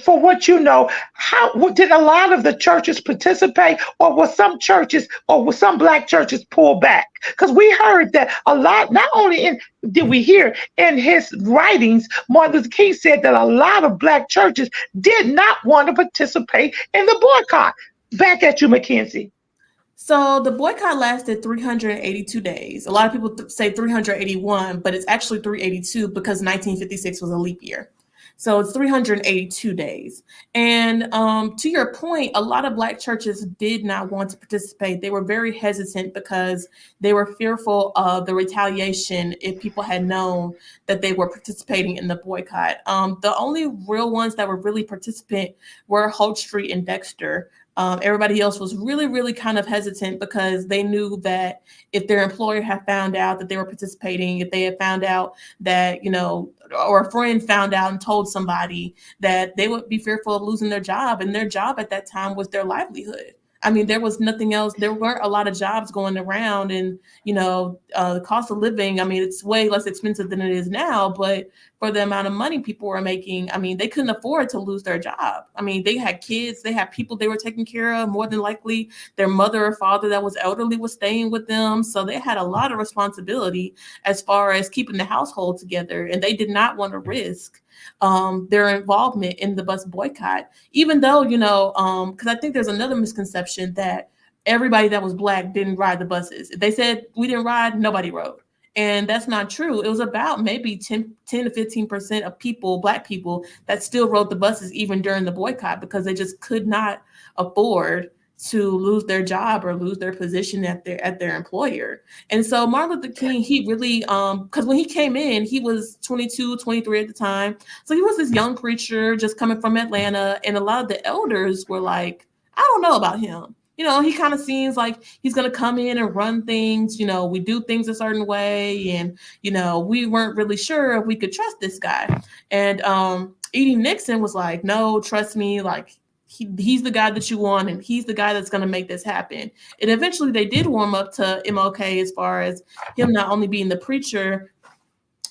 [SPEAKER 2] For what you know, how did a lot of the churches participate, or were some churches, or were some black churches pull back? Because we heard that a lot. Not only did we hear in his writings, Martin Luther King said that a lot of black churches did not want to participate in the boycott. Back at you, McKenzie.
[SPEAKER 9] So the boycott lasted 382 days. A lot of people say 381, but it's actually 382 because 1956 was a leap year. So it's 382 days. And to your point, a lot of Black churches did not want to participate. They were very hesitant because they were fearful of the retaliation if people had known that they were participating in the boycott. The only real ones that were really participant were Holt Street and Dexter. Everybody else was really, really kind of hesitant because they knew that if their employer had found out that they were participating, if they had found out that, or a friend found out and told somebody, that they would be fearful of losing their job. And their job at that time was their livelihood. I mean, there was nothing else. There weren't a lot of jobs going around, and, the cost of living, I mean, it's way less expensive than it is now, but for the amount of money people were making, I mean, they couldn't afford to lose their job. I mean, they had kids, they had people they were taking care of. More than likely, their mother or father that was elderly was staying with them. So they had a lot of responsibility as far as keeping the household together, and they did not want to risk their involvement in the bus boycott, even though, because I think there's another misconception that everybody that was Black didn't ride the buses. If they said we didn't ride, nobody rode. And that's not true. It was about maybe 10 to 15% of people, Black people, that still rode the buses even during the boycott because they just could not afford to lose their job or lose their position at their employer. And so Martin Luther King, he really, because when he came in, he was 22, 23 at the time. So he was this young preacher just coming from Atlanta. And a lot of the elders were like, I don't know about him. He kind of seems like he's going to come in and run things. We do things a certain way. And, we weren't really sure if we could trust this guy. And E.D. Nixon was like, no, trust me. Like, he's the guy that you want, and he's the guy that's going to make this happen. And eventually they did warm up to MLK as far as him not only being the preacher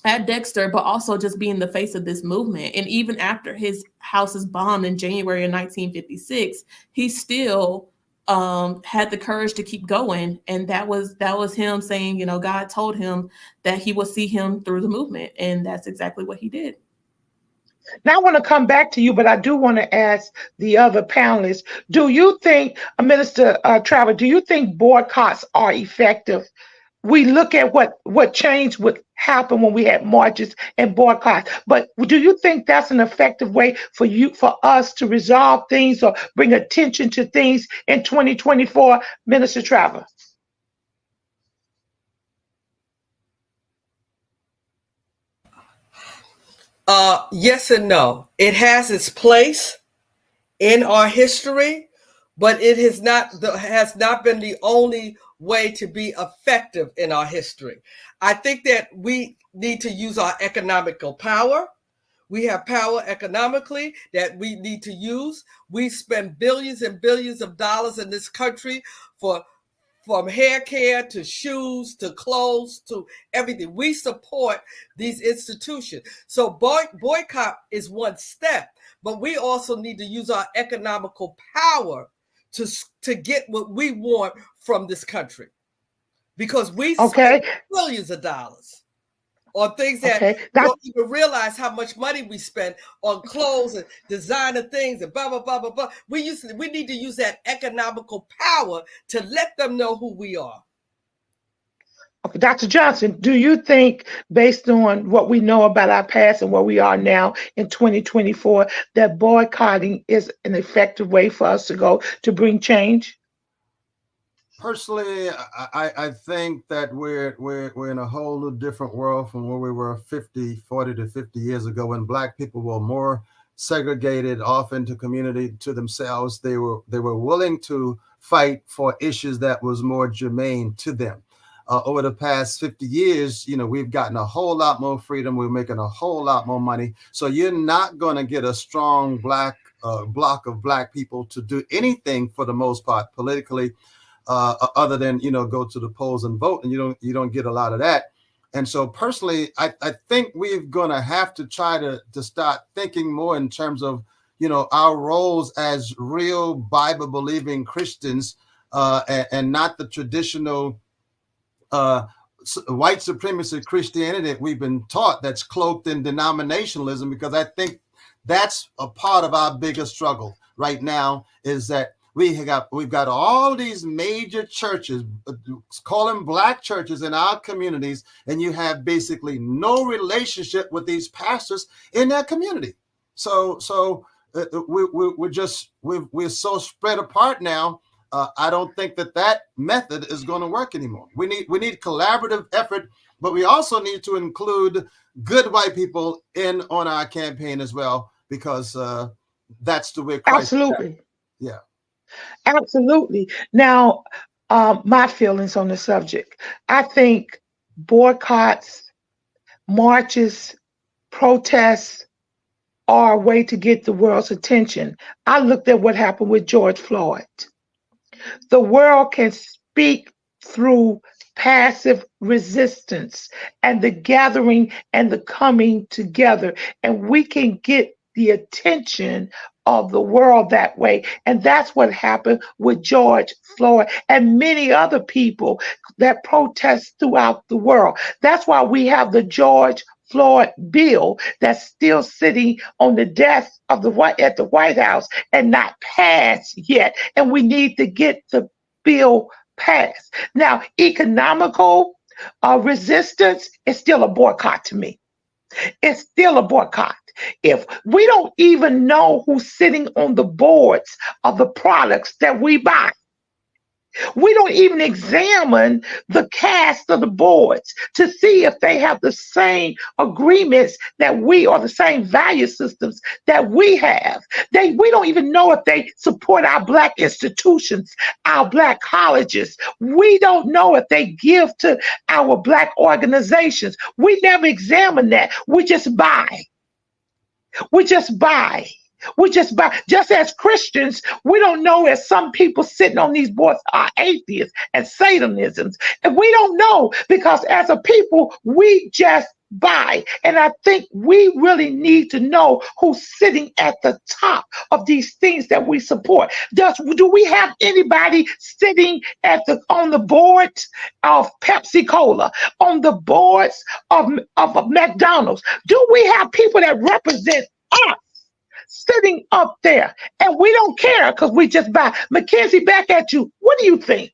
[SPEAKER 9] at Dexter, but also just being the face of this movement. And even after his house is bombed in January of 1956, he still had the courage to keep going. And that was him saying, God told him that he would see him through the movement. And that's exactly what he did.
[SPEAKER 2] Now I want to come back to you, but I do want to ask the other panelists, do you think, Minister Travis, do you think boycotts are effective? We look at what change would happen when we had marches and boycotts, but do you think that's an effective way for us to resolve things or bring attention to things in 2024, Minister Travis?
[SPEAKER 11] Yes and no. It has its place in our history, but it has not been the only way to be effective in our history. I think that we need to use our economical power. We have power economically that we need to use. We spend billions and billions of dollars in this country from hair care to shoes to clothes to everything. We support these institutions. So boycott is one step, but we also need to use our economical power to get what we want from this country, because we spend billions of dollars on things that we don't even realize how much money we spend on clothes and designer things and blah, blah, blah, blah, blah. We need to use that economical power to let them know who we are.
[SPEAKER 2] Okay, Dr. Johnson, do you think, based on what we know about our past and where we are now in 2024, that boycotting is an effective way for us to go to bring change?
[SPEAKER 10] Personally, I think that we're in a whole different world from where we were 40 to 50 years ago, when Black people were more segregated off into community to themselves. They were willing to fight for issues that was more germane to them. Over the past 50 years, we've gotten a whole lot more freedom. We're making a whole lot more money. So you're not going to get a strong Black block of Black people to do anything for the most part politically other than, go to the polls and vote, and you don't get a lot of that. And so personally, I think we're going to have to try to start thinking more in terms of, our roles as real Bible believing Christians, and not the traditional white supremacy Christianity that we've been taught, that's cloaked in denominationalism, because I think that's a part of our biggest struggle right now, is that we've got all these major churches, call them Black churches in our communities, and you have basically no relationship with these pastors in that community. So we're so spread apart now. I don't think that method is going to work anymore. We need collaborative effort, but we also need to include good white people in on our campaign as well, because that's the way Christ.
[SPEAKER 2] Absolutely.
[SPEAKER 10] Yeah.
[SPEAKER 2] Absolutely. Now, my feelings on the subject. I think boycotts, marches, protests are a way to get the world's attention. I looked at what happened with George Floyd. The world can speak through passive resistance and the gathering and the coming together, and we can get the attention of the world that way. And that's what happened with George Floyd and many other people that protest throughout the world. That's why we have the George Floyd bill that's still sitting on the desk of at the White House and not passed yet. And we need to get the bill passed. Now, economical resistance is still a boycott to me. It's still a boycott. If we don't even know who's sitting on the boards of the products that we buy, we don't even examine the cast of the boards to see if they have the same agreements that we, or the same value systems that we have. We don't even know if they support our Black institutions, our Black colleges. We don't know if they give to our Black organizations. We never examine that. We just buy. We just buy. We just buy. Just as Christians, we don't know if some people sitting on these boards are atheists and Satanisms. And we don't know, because as a people, we just buy. And I think we really need to know who's sitting at the top of these things that we support. Do we have anybody sitting on the boards of Pepsi Cola, on the boards of McDonald's? Do we have people that represent us sitting up there? And we don't care because we just buy. McKenzie, back at you. What do you think?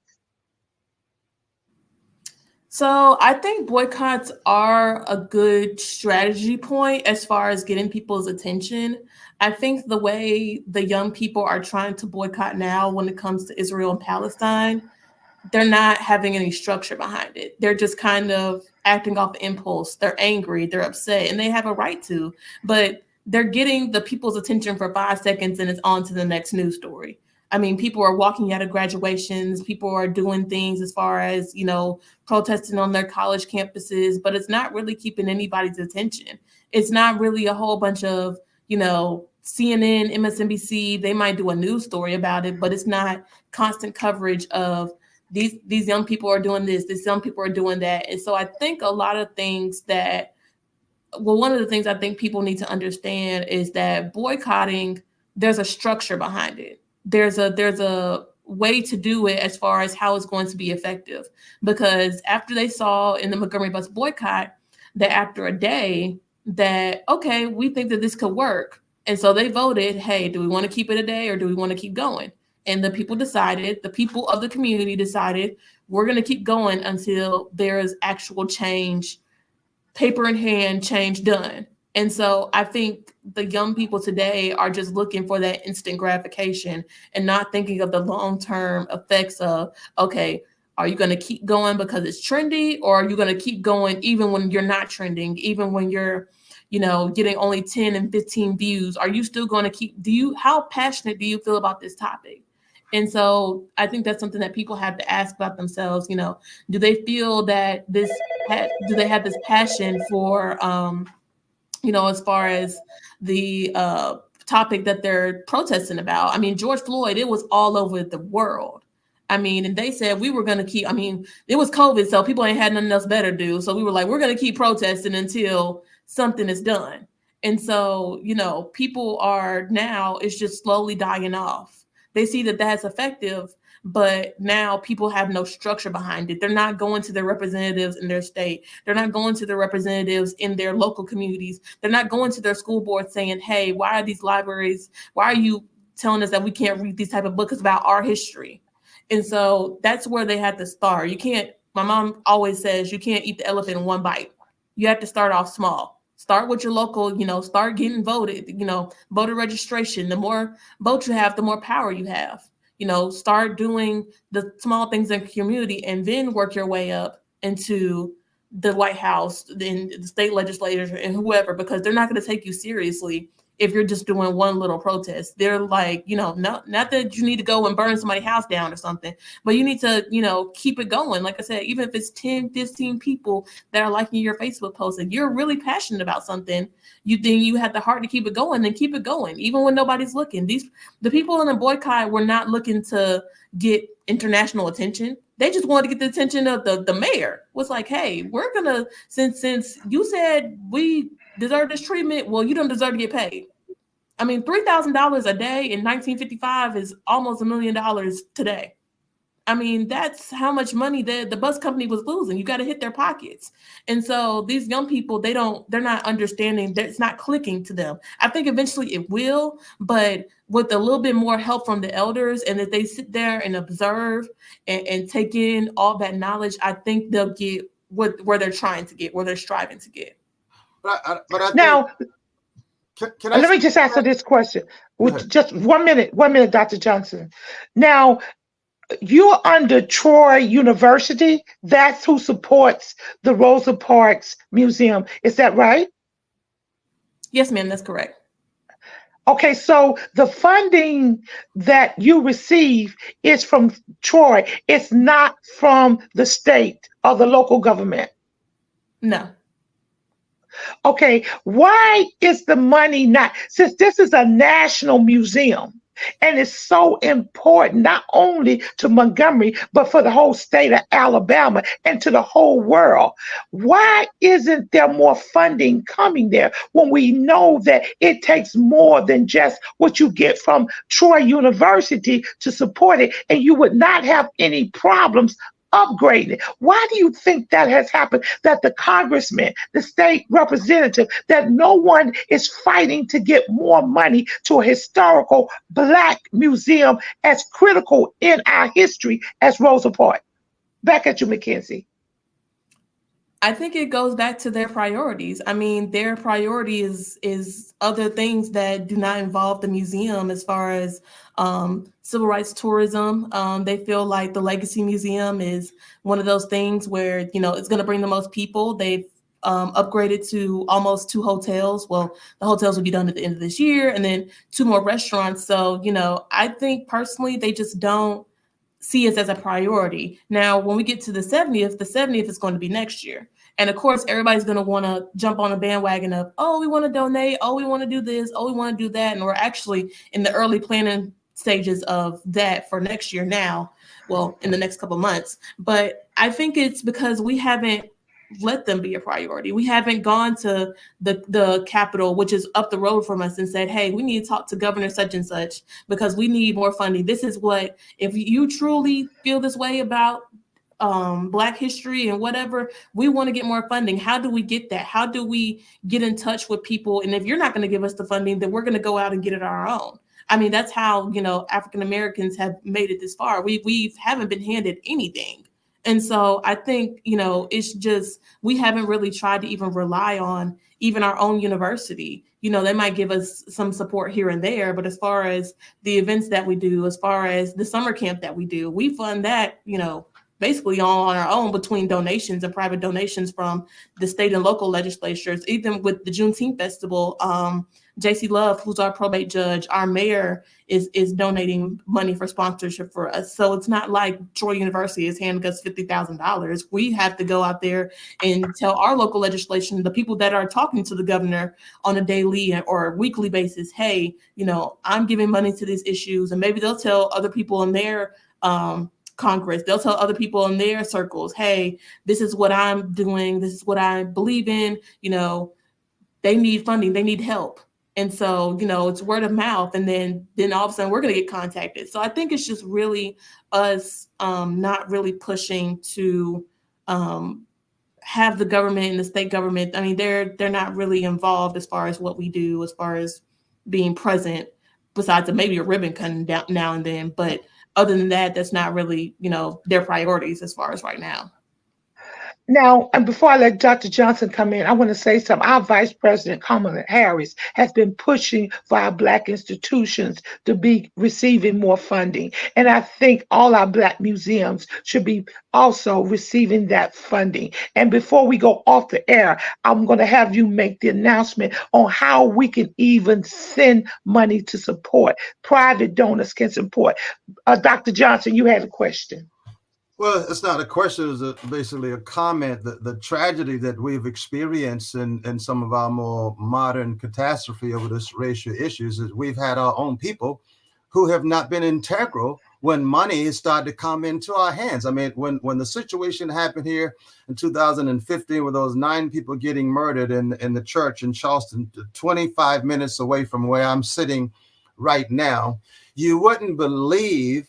[SPEAKER 9] So I think boycotts are a good strategy point as far as getting people's attention. I think the way the young people are trying to boycott now when it comes to Israel and Palestine, they're not having any structure behind it. They're just kind of acting off impulse. They're angry, they're upset, and they have a right to, but they're getting the people's attention for 5 seconds and it's on to the next news story. I mean, people are walking out of graduations, people are doing things as far as, protesting on their college campuses, but it's not really keeping anybody's attention. It's not really a whole bunch of, CNN, MSNBC, they might do a news story about it, but it's not constant coverage of these young people are doing this, these young people are doing that. And so I think a lot of things one of the things I think people need to understand is that boycotting, there's a structure behind it. There's a way to do it as far as how it's going to be effective. Because after they saw in the Montgomery Bus Boycott that after a day that, okay, we think that this could work. And so they voted, hey, do we want to keep it a day or do we want to keep going? And the people of the community decided, we're going to keep going until there is actual change, paper in hand, change done. And so I think the young people today are just looking for that instant gratification and not thinking of the long-term effects of, okay, are you going to keep going because it's trendy, or are you going to keep going even when you're not trending, even when you're, getting only 10 and 15 views? Are you still going to keep, how passionate do you feel about this topic? And so I think that's something that people have to ask about themselves. Do they feel that do they have this passion for, as far as the topic that they're protesting about? I mean, George Floyd, it was all over the world. I mean, and they said we were going to keep, I mean, it was COVID, so people ain't had nothing else better to do. So we were like, we're going to keep protesting until something is done. And so, you know, people are now, it's just slowly dying off. They see that that's effective, but now people have no structure behind it. They're not going to their representatives in their state. They're not going to their representatives in their local communities. They're not going to their school board saying, hey, why are these libraries, why are you telling us that we can't read these type of books about our history? And so that's where they had to start. You can't, my mom always says, you can't eat the elephant in one bite. You have to start off small. Start with your local, you know, start getting voted, you know, voter registration. The more votes you have, the more power you have. You know, start doing the small things in the community and then work your way up into the White House, then the state legislators and whoever, because they're not going to take you seriously if you're just doing one little protest. They're like, you know, not that you need to go and burn somebody's house down or something, but you need to, you know, keep it going. Like I said, even if it's 10, 15 people that are liking your Facebook post and you're really passionate about something, you have the heart to keep it going, then keep it going, even when nobody's looking. The people in the boycott were not looking to get international attention. They just wanted to get the attention of the mayor. Was like, hey, we're gonna, since you said we deserve this treatment, well, you don't deserve to get paid. I mean, $3,000 a day in 1955 is almost $1 million today. I mean, that's how much money the bus company was losing. You got to hit their pockets. And so these young people, they're not understanding that it's not clicking to them. I think eventually it will, but with a little bit more help from the elders, and if they sit there and observe and take in all that knowledge, I think they'll get where they're trying to get, where they're striving to get.
[SPEAKER 10] But I
[SPEAKER 2] Now,
[SPEAKER 10] can I
[SPEAKER 2] let me just answer this question. Just 1 minute, Dr. Johnson. Now, you're under Troy University. That's who supports the Rosa Parks Museum. Is that right?
[SPEAKER 9] Yes, ma'am, that's correct.
[SPEAKER 2] Okay, so the funding that you receive is from Troy. It's not from the state or the local government.
[SPEAKER 9] No.
[SPEAKER 2] Okay, why is the money not, since this is a national museum and it's so important not only to Montgomery, but for the whole state of Alabama and to the whole world, why isn't there more funding coming there when we know that it takes more than just what you get from Troy University to support it, and you would not have any problems upgrading it? Why do you think that has happened, that the congressman, the state representative, that no one is fighting to get more money to a historical Black museum as critical in our history as Rosa Parks? Back at you, McKenzie.
[SPEAKER 9] I think it goes back to their priorities. I mean, their priority is other things that do not involve the museum, as far as civil rights tourism. They feel like the Legacy Museum is one of those things where, you know, it's going to bring the most people. They've upgraded to almost 2 hotels. Well, the hotels will be done at the end of this year, and then 2 more restaurants. So, you know, I think personally they just don't see us as a priority. Now, when we get to the 70th is going to be next year. And of course, everybody's going to want to jump on a bandwagon of, oh, we want to donate. Oh, we want to do this. Oh, we want to do that. And we're actually in the early planning stages of that for next year now. Well, in the next couple of months. But I think it's because we haven't let them be a priority. We haven't gone to the Capitol, which is up the road from us, and said, hey, we need to talk to Governor such and such because we need more funding. This is what, if you truly feel this way about Black history and whatever, we want to get more funding. How do we get that? How do we get in touch with people? And if you're not going to give us the funding, then we're going to go out and get it on our own. I mean, that's how, you know, African Americans have made it this far. We haven't been handed anything. And so I think, you know, it's just, we haven't really tried to even rely on even our own university. You know, they might give us some support here and there, but as far as the events that we do, as far as the summer camp that we do, we fund that, you know, basically on our own between donations and private donations from the state and local legislatures. Even with the Juneteenth Festival, J.C. Love, who's our probate judge, our mayor, is donating money for sponsorship for us. So it's not like Troy University is handing us $50,000. We have to go out there and tell our local legislation, the people that are talking to the governor on a daily or weekly basis, hey, you know, I'm giving money to these issues. And maybe they'll tell other people in their Congress. They'll tell other people in their circles, hey, this is what I'm doing. This is what I believe in. They need funding. They need help. And so, it's word of mouth. And then all of a sudden we're going to get contacted. So I think it's just really us not really pushing to have the government and the state government. I mean, they're not really involved as far as what we do, as far as being present, besides maybe a ribbon cutting down now and then. But other than that, that's not really, their priorities as far as right now.
[SPEAKER 2] Now, and before I let Dr. Johnson come in, I want to say something. Our Vice President Kamala Harris has been pushing for our Black institutions to be receiving more funding. And I think all our Black museums should be also receiving that funding. And before we go off the air, I'm going to have you make the announcement on how we can even send money to support. Private donors can support. Dr. Johnson, you had a question.
[SPEAKER 10] Well, it's not a question, it's basically a comment. The tragedy that we've experienced in some of our more modern catastrophe over this racial issues is we've had our own people who have not been integral when money started to come into our hands. I mean, when the situation happened here in 2015 with those 9 people getting murdered in the church in Charleston, 25 minutes away from where I'm sitting right now, you wouldn't believe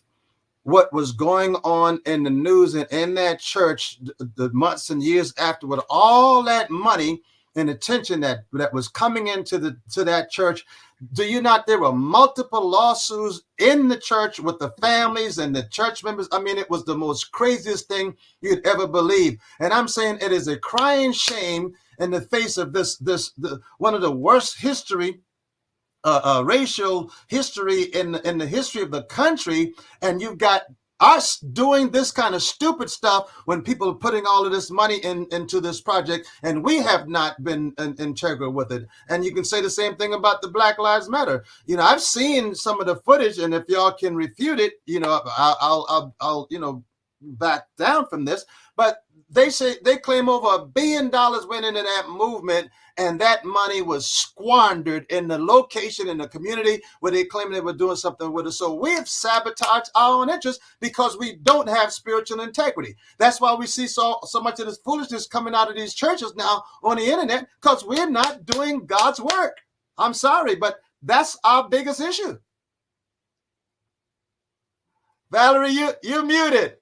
[SPEAKER 10] what was going on in the news and in that church the months and years after, with all that money and attention that was coming into that church. Do you not? There were multiple lawsuits in the church with the families and the church members. I mean, it was the most craziest thing you'd ever believe. And I'm saying it is a crying shame in the face of one of the worst racial history in the history of the country, and you've got us doing this kind of stupid stuff when people are putting all of this money into this project, and we have not been integral with it. And you can say the same thing about the Black Lives Matter. I've seen some of the footage, and if y'all can refute it, I'll back down from this. But they claim over $1 billion went into that movement, and that money was squandered in the location in the community where they claim they were doing something with it. So we have sabotaged our own interests because we don't have spiritual integrity. That's why we see so much of this foolishness coming out of these churches now on the internet, because we're not doing God's work. I'm sorry, but that's our biggest issue. Valerie, you're muted.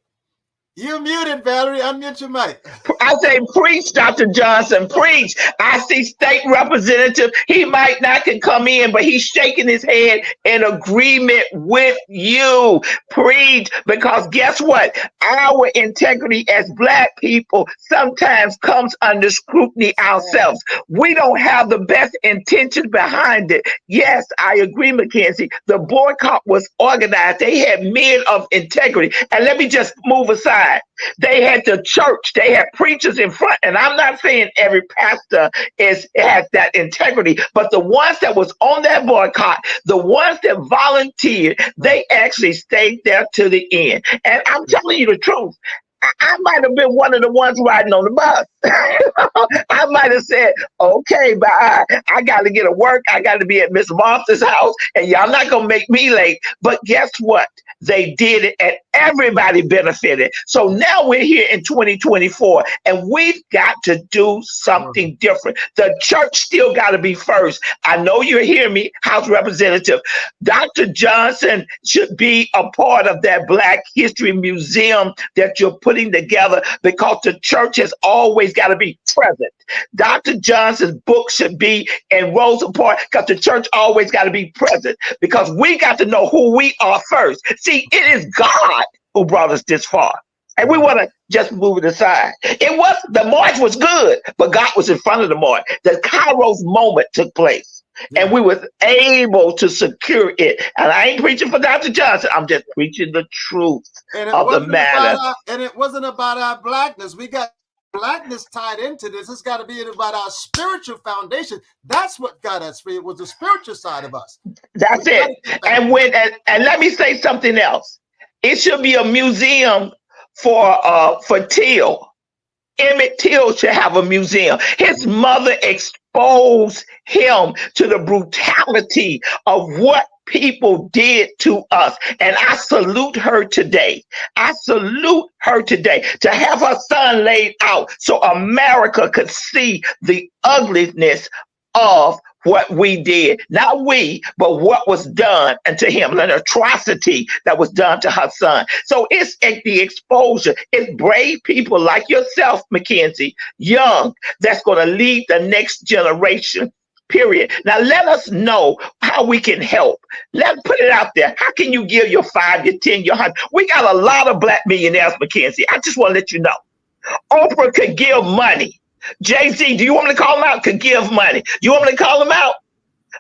[SPEAKER 10] You're muted, Valerie. Unmute your mic.
[SPEAKER 2] I say, preach, Dr. Johnson, preach. I see state representative. He might not can come in, but he's shaking his head in agreement with you. Preach, because guess what? Our integrity as Black people sometimes comes under scrutiny ourselves. We don't have the best intentions behind it. Yes, I agree, McKenzie. The boycott was organized. They had men of integrity. And let me just move aside. They had the church, they had preachers in front, and I'm not saying every pastor has that integrity, but the ones that was on that boycott, the ones that volunteered, they actually stayed there to the end. And I'm telling you the truth. I might have been one of the ones riding on the bus. I might have said, okay, bye. I got to get to work. I got to be at Miss Martha's house, and y'all not going to make me late. But guess what? They did it, and everybody benefited. So now we're here in 2024, and we've got to do something different. The church still got to be first. I know you're hearing me, House Representative. Dr. Johnson should be a part of that Black History Museum that you're putting together, because the church has always got to be present. Dr. Johnson's book should be in Rosa Parks, because the church always got to be present, because we got to know who we are first. See, it is God who brought us this far, and we want to just move it aside. The march was good, but God was in front of the march. The Kairos moment took place, and we was able to secure it. And I ain't preaching for Dr. Johnson. I'm just preaching the truth of the matter.
[SPEAKER 10] And it wasn't about our Blackness. We got Blackness tied into this. It's got to be about our spiritual foundation. That's what got us free. It was the spiritual side of us.
[SPEAKER 2] That's it. And let me say something else. It should be a museum for Till. Emmett Till should have a museum. His mother exposed him to the brutality of what
[SPEAKER 12] people did to us. And I salute her today. I salute her today to have her son laid out so America could see the ugliness of what we did. Not we, but what was done unto him, an atrocity that was done to her son. So it's the exposure. It's brave people like yourself, McKenzie, young, that's going to lead the next generation. Period. Now let us know how we can help. Let's put it out there. How can you give your 5, your 10, your 100? We got a lot of Black millionaires, McKenzie. I just want to let you know. Oprah could give money. Jay-Z, do you want me to call him out? Could give money. You want me to call him out?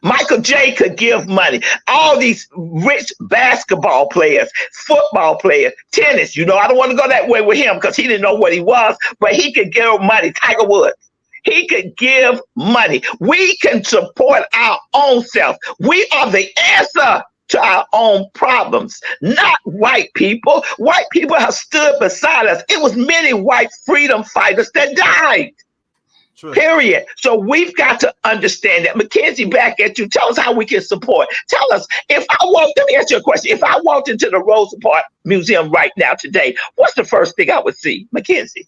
[SPEAKER 12] Michael J. could give money. All these rich basketball players, football players, tennis. You know, I don't want to go that way with him because he didn't know what he was, but he could give money. Tiger Woods. He could give money. We can support our own self. We are the answer to our own problems, not white people. White people have stood beside us. It was many white freedom fighters that died. True. Period. So we've got to understand that. McKenzie, back at you. Tell us how we can support. Tell us, let me ask you a question. If I walked into the Rosa Parks Museum right now today, what's the first thing I would see, McKenzie?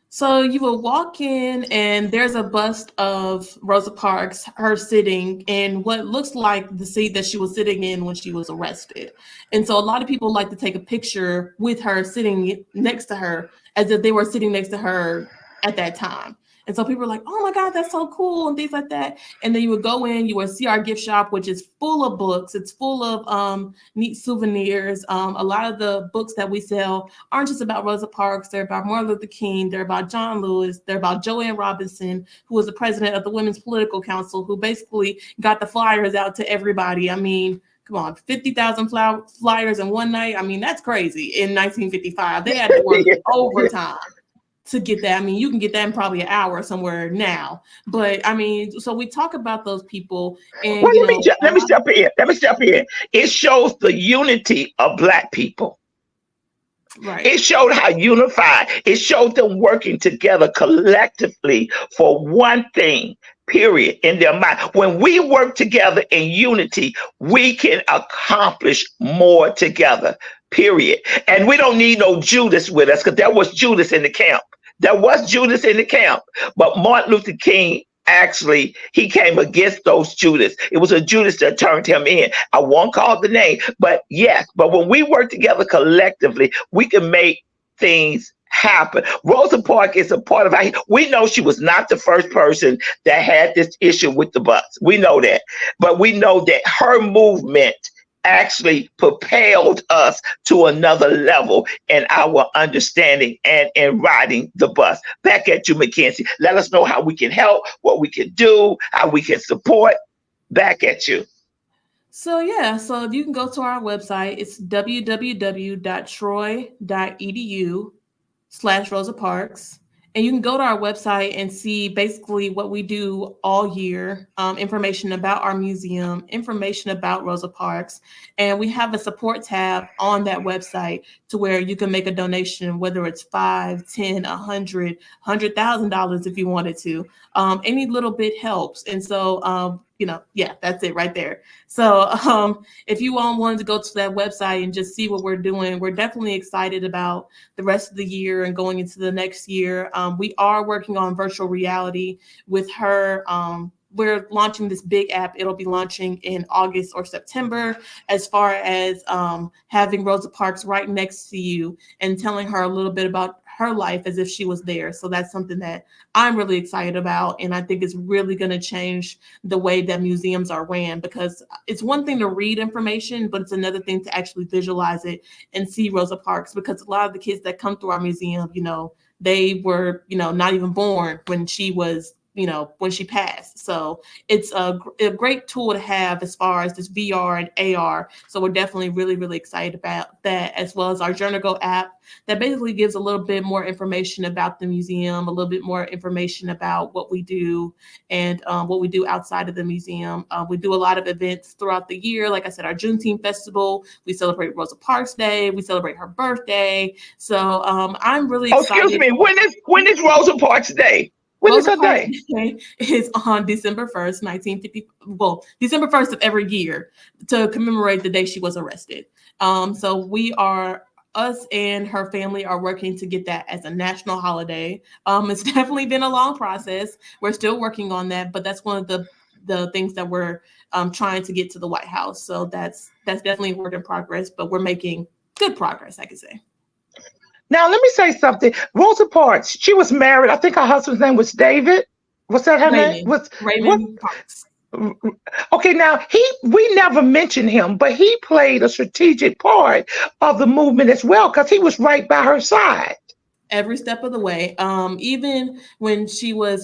[SPEAKER 9] So you will walk in and there's a bust of Rosa Parks, her sitting in what looks like the seat that she was sitting in when she was arrested. And so a lot of people like to take a picture with her sitting next to her as if they were sitting next to her at that time. And so people are like, oh my God, that's so cool and things like that. And then you would go in, you would see our gift shop, which is full of books. It's full of neat souvenirs. A lot of the books that we sell aren't just about Rosa Parks. They're about Martin Luther King. They're about John Lewis. They're about Joanne Robinson, who was the president of the Women's Political Council, who basically got the flyers out to everybody. I mean, come on, 50,000 flyers in one night. I mean, that's crazy. In 1955, they had to work overtime to get that. I mean, you can get that in probably an hour somewhere now. But I mean, so we talk about those people. And
[SPEAKER 12] well, let me step in. It shows the unity of Black people. Right. It showed how unified. It showed them working together collectively for one thing. Period. In their mind. When we work together in unity, we can accomplish more together. Period. And we don't need no Judas with us, because there was Judas in the camp. But Martin Luther King, actually, he came against those Judas. It was a Judas that turned him in. I won't call the name, but yes. But when we work together collectively, we can make things happen. Rosa Parks is a part of we know she was not the first person that had this issue with the bus. We know that. But we know that her movement actually propelled us to another level in our understanding and in riding the bus. Back at you, McKenzie. Let us know how we can help, what we can do, how we can support. Back at you.
[SPEAKER 9] So yeah, so you can go to our website. It's www.troy.edu/Rosa Parks. And you can go to our website and see basically what we do all year, information about our museum, information about Rosa Parks. And we have a support tab on that website to where you can make a donation, whether it's $5, $10, $100, $100,000 if you wanted to. Any little bit helps. And so, yeah, that's it right there. So if you all wanted to go to that website and just see what we're doing, we're definitely excited about the rest of the year and going into the next year. We are working on virtual reality with her. We're launching this big app. It'll be launching in August or September, as far as having Rosa Parks right next to you and telling her a little bit about her life as if she was there. So that's something that I'm really excited about. And I think it's really going to change the way that museums are ran, because it's one thing to read information, but it's another thing to actually visualize it and see Rosa Parks, because a lot of the kids that come through our museum, they were, not even born when she was, when she passed. So it's a great tool to have as far as this VR and AR. So we're definitely really, really excited about that, as well as our Journal Go app that basically gives a little bit more information about the museum, a little bit more information about what we do and what we do outside of the museum. We do a lot of events throughout the year. Like I said, our Juneteenth festival, we celebrate Rosa Parks Day, we celebrate her birthday. So I'm really excited.
[SPEAKER 12] Excuse me, when is Rosa Parks Day? When is
[SPEAKER 9] Rosa
[SPEAKER 12] her
[SPEAKER 9] Parks
[SPEAKER 12] day?
[SPEAKER 9] Day is on December 1st, 1950. Well, December 1st of every year to commemorate the day she was arrested. So us and her family are working to get that as a national holiday. It's definitely been a long process. We're still working on that, but that's one of the things that we're trying to get to the White House. So that's definitely a work in progress, but we're making good progress, I could say.
[SPEAKER 12] Now, let me say something. Rosa Parks, she was married. I think her husband's name was David. Was that her name? What?
[SPEAKER 9] Raymond Parks.
[SPEAKER 12] Okay, now we never mentioned him, but he played a strategic part of the movement as well because he was right by her side.
[SPEAKER 9] Every step of the way, even when she was,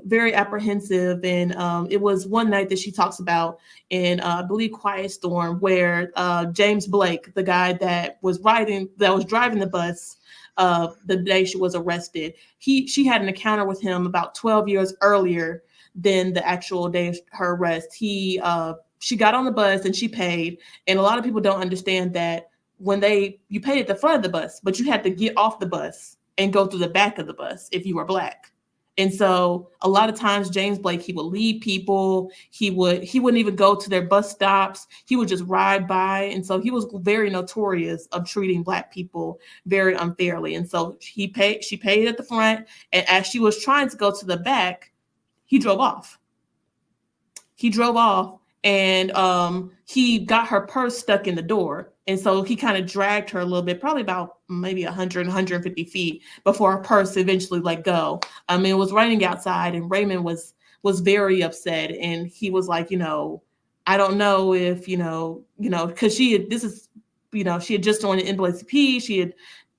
[SPEAKER 9] very apprehensive. And it was one night that she talks about in, I believe, Quiet Storm, where James Blake, the guy that was driving the bus the day she was arrested, she had an encounter with him about 12 years earlier than the actual day of her arrest. She got on the bus and she paid, and a lot of people don't understand that when you paid at the front of the bus, but you had to get off the bus and go through the back of the bus if you were Black. And so a lot of times James Blake, he would lead people. He wouldn't even go to their bus stops. He would just ride by. And so he was very notorious of treating Black people very unfairly. And so she paid at the front. And as she was trying to go to the back, he drove off. And he got her purse stuck in the door. And so he kind of dragged her a little bit, probably about maybe 100, 150 feet before her purse eventually let go. It was raining outside, and Raymond was very upset. And he was like, I don't know if, because she had just joined the NAACP. She had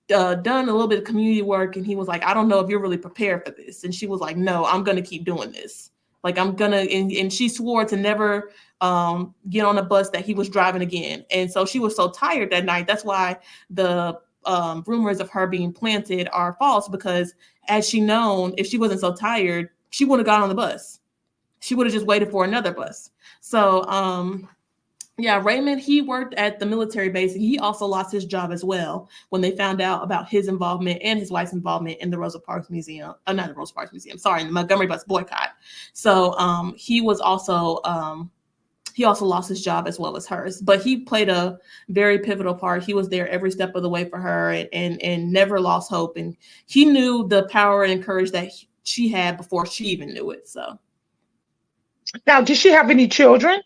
[SPEAKER 9] done a little bit of community work. And he was like, I don't know if you're really prepared for this. And she was like, no, I'm going to keep doing this. Like, I'm gonna, and she swore to never get on a bus that he was driving again. And so she was so tired that night. That's why the rumors of her being planted are false, because had she known, if she wasn't so tired, she would have got on the bus. She would have just waited for another bus. So, Raymond, he worked at the military base, and he also lost his job as well when they found out about his involvement and his wife's involvement in the Rosa Parks Museum, not the Rosa Parks Museum, sorry, the Montgomery Bus Boycott. So he also lost his job as well as hers, but he played a very pivotal part. He was there every step of the way for her, and never lost hope. And he knew the power and courage that she had before she even knew it. So,
[SPEAKER 12] now, did she have any children?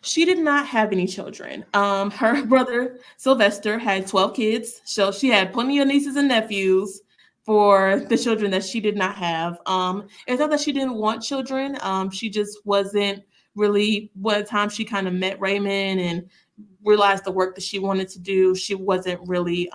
[SPEAKER 9] She did not have any children. Her brother, Sylvester, had 12 kids. So she had plenty of nieces and nephews for the children that she did not have. It's not that she didn't want children. She just wasn't really, by the time she kind of met Raymond and realized the work that she wanted to do, she wasn't really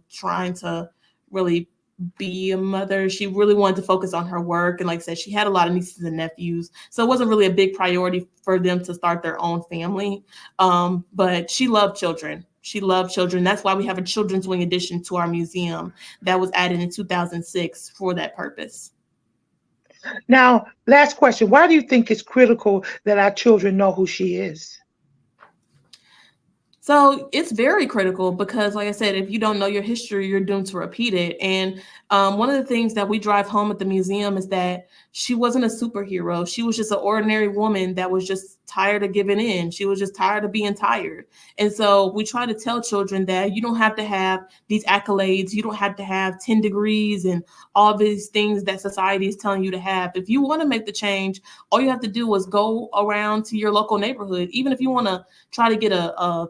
[SPEAKER 9] trying to really be a mother. She really wanted to focus on her work. And like I said, she had a lot of nieces and nephews. So it wasn't really a big priority for them to start their own family. But she loved children. That's why we have a children's wing addition to our museum that was added in 2006 for that purpose.
[SPEAKER 12] Now, last question. Why do you think it's critical that our children know who she is?
[SPEAKER 9] So it's very critical because, like I said, if you don't know your history, you're doomed to repeat it. And one of the things that we drive home at the museum is that she wasn't a superhero. She was just an ordinary woman that was just tired of giving in. She was just tired of being tired. And so we try to tell children that you don't have to have these accolades. You don't have to have 10 degrees and all these things that society is telling you to have. If you want to make the change, all you have to do is go around to your local neighborhood. Even if you want to try to get a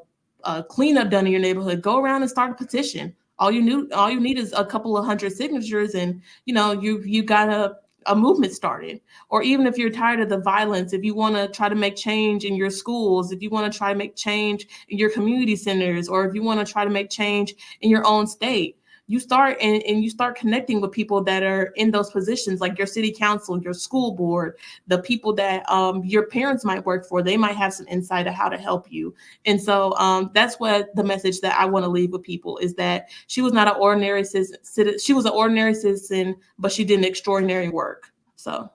[SPEAKER 9] cleanup done in your neighborhood, go around and start a petition. All you need is a couple of hundred signatures, and you got a movement started. Or even if you're tired of the violence, if you want to try to make change in your schools, if you want to try to make change in your community centers, or if you want to try to make change in your own state, you start and you start connecting with people that are in those positions, like your city council, your school board, the people that your parents might work for. They might have some insight of how to help you. And so that's what the message that I want to leave with people is, that she was not an ordinary citizen. She was an ordinary citizen, but she did an extraordinary work. So.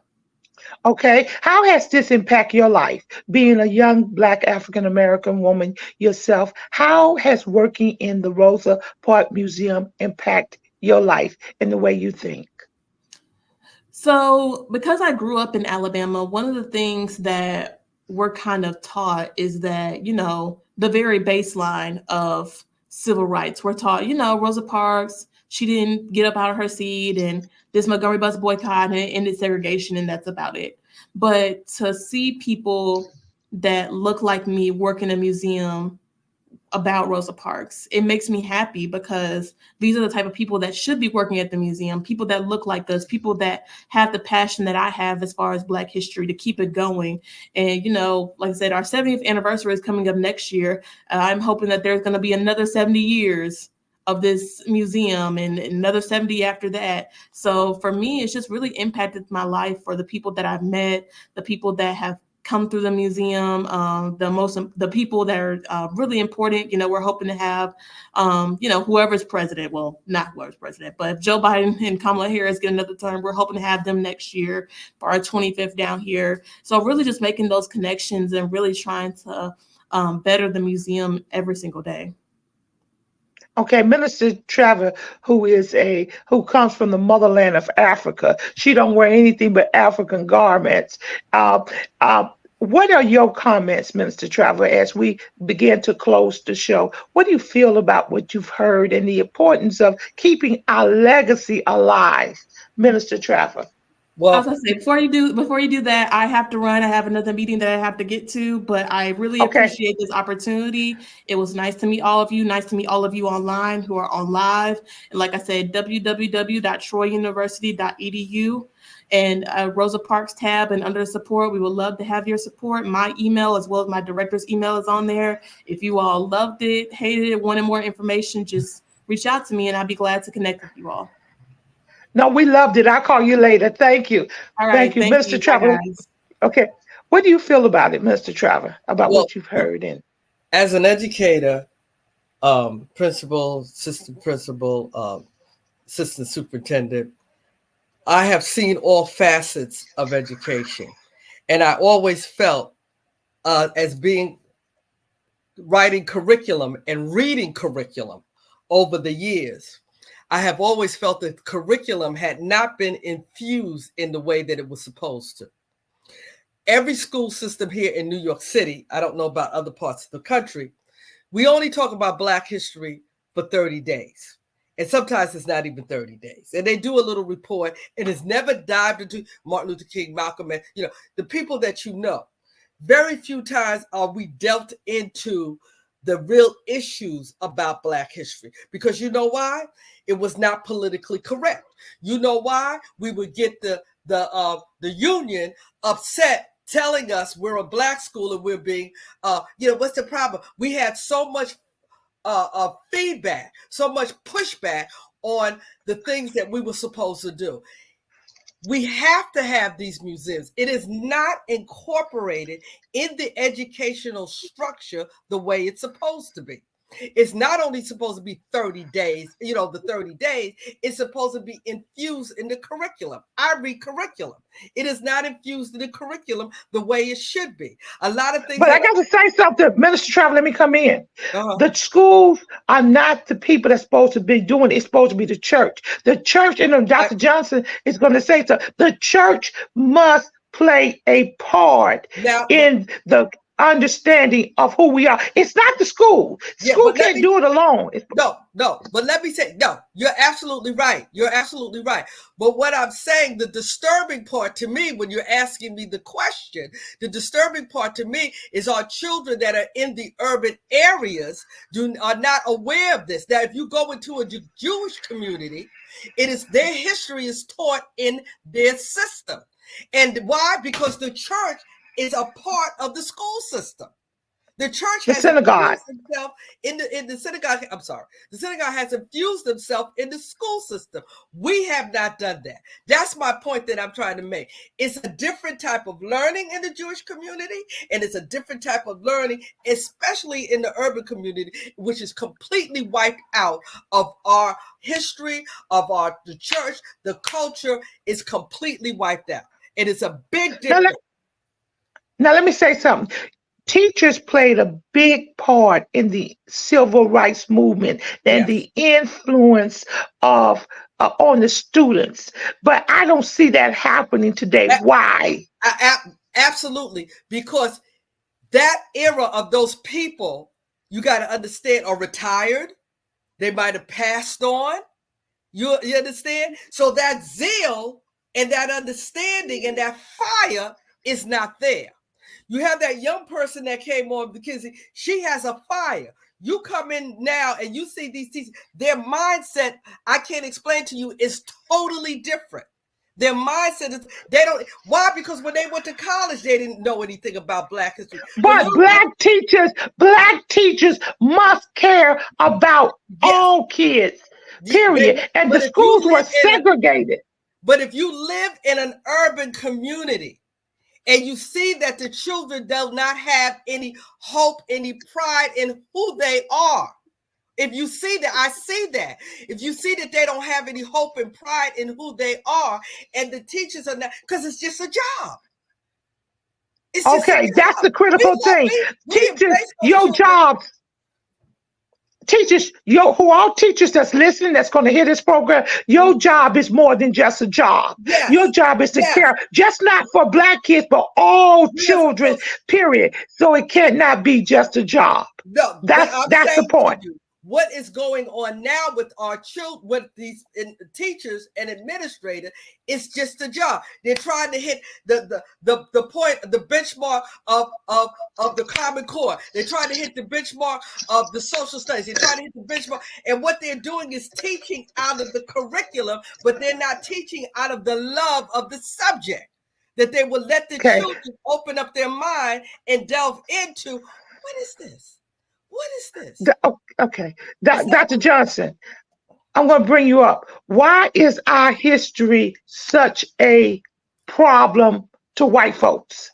[SPEAKER 12] Okay, how has this impacted your life? Being a young Black African-American woman yourself, how has working in the Rosa Parks Museum impact your life and the way you think?
[SPEAKER 9] So, because I grew up in Alabama, one of the things that we're kind of taught is that, the very baseline of civil rights. We're taught, Rosa Parks, she didn't get up out of her seat, and this Montgomery Bus Boycott and it ended segregation, and that's about it. But to see people that look like me work in a museum about Rosa Parks, it makes me happy because these are the type of people that should be working at the museum, people that look like us, people that have the passion that I have as far as Black history to keep it going. And, like I said, our 70th anniversary is coming up next year. I'm hoping that there's going to be another 70 years of this museum and another 70 after that. So for me, it's just really impacted my life for the people that I've met, the people that have come through the museum, the people that are really important. We're hoping to have, whoever's president. Well, not whoever's president, but if Joe Biden and Kamala Harris get another term, we're hoping to have them next year for our 25th down here. So really just making those connections and really trying to better the museum every single day.
[SPEAKER 12] Okay, Minister Trevor, who comes from the motherland of Africa, she don't wear anything but African garments. What are your comments, Minister Trevor, as we begin to close the show? What do you feel about what you've heard and the importance of keeping our legacy alive, Minister Trevor?
[SPEAKER 9] Well, as I say, before you do that, I have to run. I have another meeting that I have to get to, but I really appreciate this opportunity. It was nice to meet all of you. Nice to meet all of you online who are on live. And like I said, www.troyuniversity.edu and Rosa Parks tab, and under support, we would love to have your support. My email as well as my director's email is on there. If you all loved it, hated it, wanted more information, just reach out to me and I'd be glad to connect with you all.
[SPEAKER 12] No, we loved it. I'll call you later. Thank you.
[SPEAKER 9] All right.
[SPEAKER 12] Thank you, Mr. Trevor. Okay. What do you feel about it, Mr. Trevor, about what you've heard?
[SPEAKER 11] As an educator, principal, assistant principal, assistant superintendent, I have seen all facets of education. And I always felt as being writing curriculum and reading curriculum over the years, I have always felt that curriculum had not been infused in the way that it was supposed to. Every school system here in New York City, I don't know about other parts of the country, we only talk about Black history for 30 days. And sometimes it's not even 30 days. And they do a little report and it's never dived into Martin Luther King, Malcolm, and the people that you know. Very few times are we dealt into the real issues about Black history, because you know why? It was not politically correct. You know why? We would get the union upset telling us we're a Black school and we're being, what's the problem? We had so much feedback, so much pushback on the things that we were supposed to do. We have to have these museums. It is not incorporated in the educational structure the way it's supposed to be. It's not only supposed to be 30 days, the 30 days, it's supposed to be infused in the curriculum. I read curriculum. It is not infused in the curriculum the way it should be. A lot of things.
[SPEAKER 12] But I got to say something, Minister Trevor, let me come in. The schools are not the people that's supposed to be doing it. It's supposed to be the church. The church, and Dr. Johnson is going to say so. The church must play a part in the understanding of who we are. It's not the school. School can't do it alone.
[SPEAKER 11] No, but let me say, no, you're absolutely right. You're absolutely right. But what I'm saying, the disturbing part to me, when you're asking me the question, the disturbing part to me is our children that are in the urban areas are not aware of this. Now, if you go into a Jewish community, their history is taught in their system. And why? Because the church is a part of the school system. The church has
[SPEAKER 12] synagogue
[SPEAKER 11] himself in the synagogue. I'm sorry. The synagogue has infused themselves in the school system. We have not done that. That's my point that I'm trying to make. It's a different type of learning in the Jewish community, and it's a different type of learning, especially in the urban community, which is completely wiped out of our history, of the church. The culture is completely wiped out. And it's a big difference.
[SPEAKER 12] Now let me say something. teachers played a big part in the civil rights movement and
[SPEAKER 11] Yes.
[SPEAKER 12] the influence of on the students. But I don't see that happening today. Why?
[SPEAKER 11] Absolutely, because that era of those people, you got to understand, are retired. They might have passed on. You understand? So that zeal and that understanding and that fire is not there. You have that young person that came on because she has a fire. You come in now and you see these teachers, their mindset, I can't explain to you, is totally different. Their mindset is, they don't, why? Because when they went to college, they didn't know anything about Black history.
[SPEAKER 12] But black teachers must care about all kids, period. And the schools were segregated.
[SPEAKER 11] But if you live in an urban community and you see that the children do not have any hope, any pride in who they are, if you see that, I see that. If you see that they don't have any hope and pride in who they are, and the teachers are not, because it's just a job. It's just
[SPEAKER 12] okay, that's the critical thing. Teachers, your jobs. Teachers, who all teachers that's listening, that's going to hear this program, your job is more than just a job.
[SPEAKER 11] Yes.
[SPEAKER 12] Your job is to care, just not for Black kids, but all children, period. So it cannot be just a job.
[SPEAKER 11] No,
[SPEAKER 12] that's the point.
[SPEAKER 11] What is going on now with our children, with these teachers and administrators, is just a job. They're trying to hit the point, the benchmark of the Common Core. They're trying to hit the benchmark of the social studies. They're trying to hit the benchmark, and what they're doing is teaching out of the curriculum, but they're not teaching out of the love of the subject. That they will let the children open up their mind and delve into, what is this? What is this?
[SPEAKER 12] Okay, Dr. Johnson, I'm going to bring you up. Why is our history such a problem to white folks?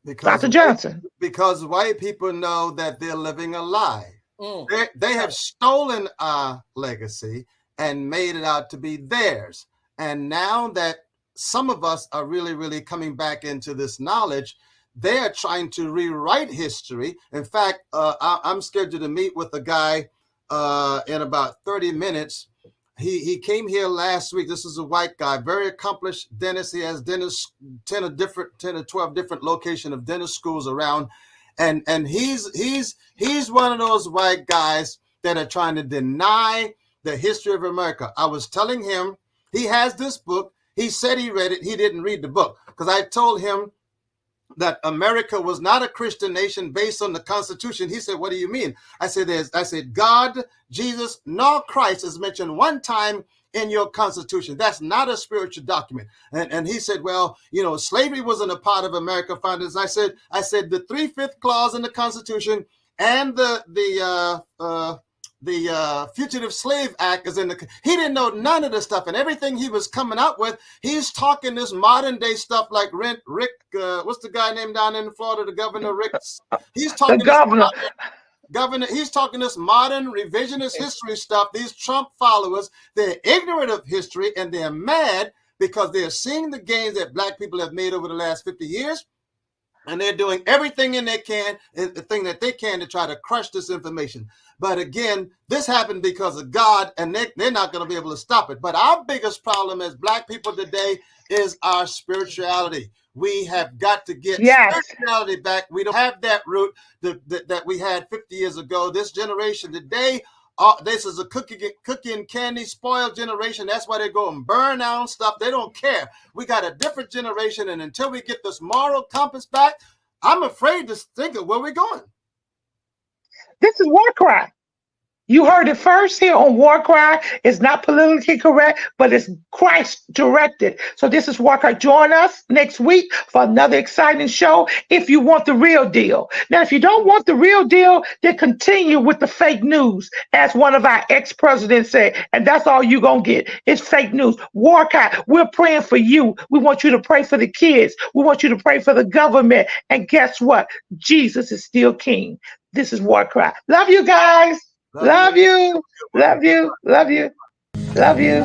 [SPEAKER 12] Dr. Johnson.
[SPEAKER 10] Because white people know that they're living a lie. They have stolen our legacy and made it out to be theirs. And now that some of us are really, really coming back into this knowledge, they are trying to rewrite history. In fact, I'm scheduled to meet with a guy in about 30 minutes. He came here last week. This is a white guy, very accomplished dentist. He has dentists, 10 or 12 different locations of dentist schools around. And he's one of those white guys that are trying to deny the history of America. I was telling him, he has this book. He said he read it. He didn't read the book because I told him that America was not a Christian nation based on the Constitution. He said, what do you mean? I said, God, Jesus, nor Christ is mentioned one time in your Constitution. That's not a spiritual document. And he said, well, slavery wasn't a part of America founders. I said the 3/5 clause in the Constitution and the Fugitive Slave Act is in the. He didn't know none of this stuff, and everything he was coming up with, he's talking this modern day stuff like Rick. What's the guy named down in Florida? The governor, Rick. He's talking
[SPEAKER 12] the governor.
[SPEAKER 10] Governor. He's talking this modern revisionist history stuff. These Trump followers, they're ignorant of history and they're mad because they're seeing the gains that Black people have made over the last 50 years. And they're doing everything they can to try to crush this information. But again, this happened because of God, and they're not going to be able to stop it. But our biggest problem as Black people today is our spirituality. We have got to get spirituality back. We don't have that root that we had 50 years ago. This generation today, this is a cookie and candy spoiled generation. That's why they go and burn down stuff. They don't care. We got a different generation, and until we get this moral compass back, I'm afraid to think of where we're going.
[SPEAKER 12] This is War Cry. You heard it first here on War Cry. It's not politically correct, but it's Christ directed. So this is War Cry. Join us next week for another exciting show if you want the real deal. Now, if you don't want the real deal, then continue with the fake news, as one of our ex-presidents said, and that's all you're going to get. It's fake news. War Cry, we're praying for you. We want you to pray for the kids. We want you to pray for the government. And guess what? Jesus is still king. This is War Cry. Love you guys. Love you. Love you. Love you. Love you.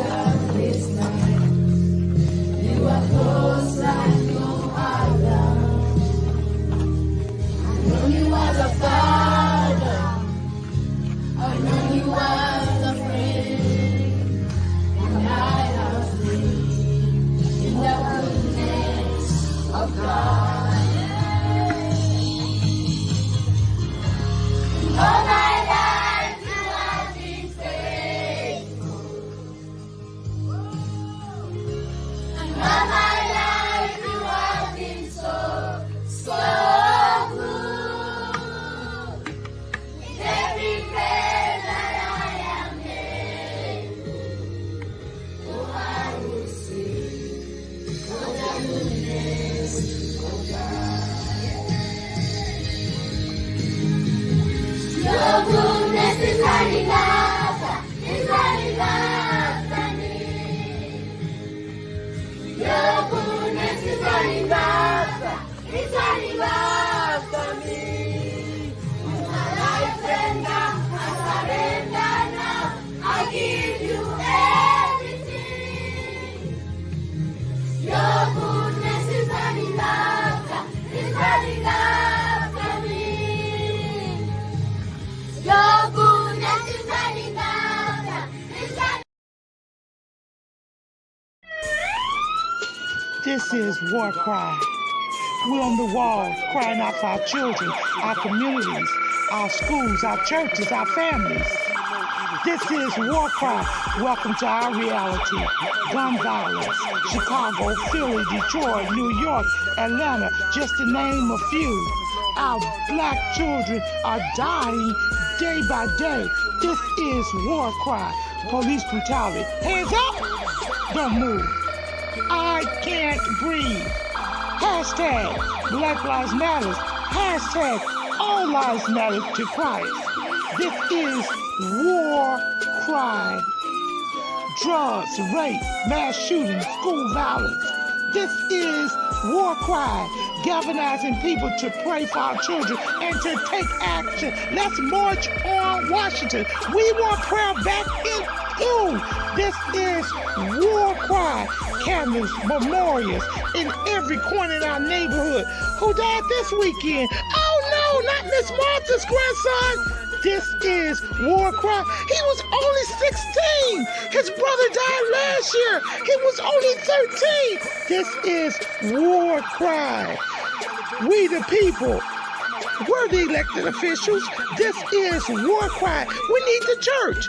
[SPEAKER 2] This is War Cry. We're on the wall crying out for our children, our communities, our schools, our churches, our families. This is War Cry. Welcome to our reality. Gun violence, Chicago, Philly, Detroit, New York, Atlanta, just to name a few. Our black children are dying day by day. This is War Cry. Police brutality. Hands up! Don't move. I can't breathe. Hashtag Black Lives Matter. Hashtag All Lives Matter to Christ. This is War Cry. Drugs, rape, mass shootings, school violence. This is War Cry. Galvanizing people to pray for our children and to take action. Let's march on Washington. We want prayer back in you. This is War Cry. Candles, memorials in every corner in our neighborhood. Who died this weekend? Oh no, not Miss Martha's grandson. This is War Cry. He was only 16. His brother died last year. He was only 13. This is War Cry. We the people. We're the elected officials. This is War Cry. We need the church.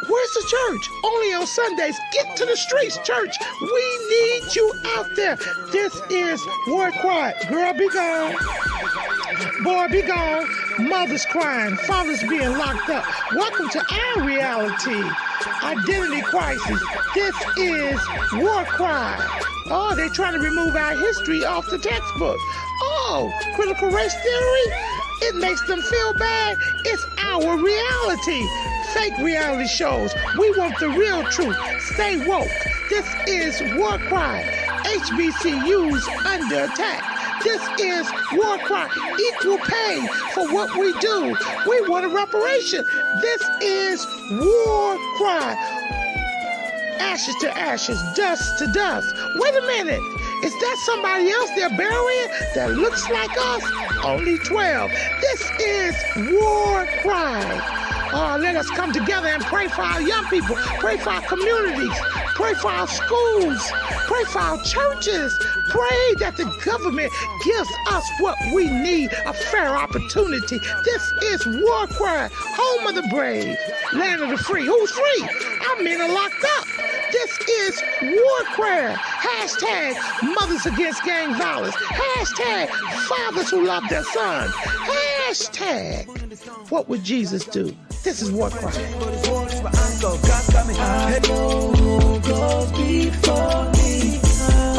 [SPEAKER 2] Where's the church? Only on Sundays. Get to the streets, church. We need you out there. This is War Cry. Girl, be gone. Boy, be gone. Mothers crying. Fathers being locked up. Welcome to our reality. Identity crisis. This is War Cry. Oh, they're trying to remove our history off the textbook. Oh, critical race theory? It makes them feel bad. It's our reality. Fake reality shows. We want the real truth. Stay woke. This is War Cry. HBCUs under attack. This is War Cry. Equal pay for what we do. We want a reparation. This is War Cry. Ashes to ashes, dust to dust. Wait a minute. Is that somebody else they're burying that looks like us? Only 12. This is War Cry. Let us come together and pray for our young people, pray for our communities, pray for our schools, pray for our churches, pray that the government gives us what we need, a fair opportunity. This is War Cry, home of the brave, land of the free. Who's free? Our men are locked up. This is War Cry. Hashtag mothers against gang violence. Hashtag fathers who love their sons. Hashtag what would Jesus do? This is War Cry.
[SPEAKER 3] I know who goes before me.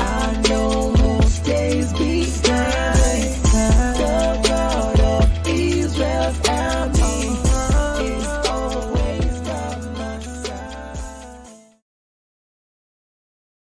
[SPEAKER 3] I know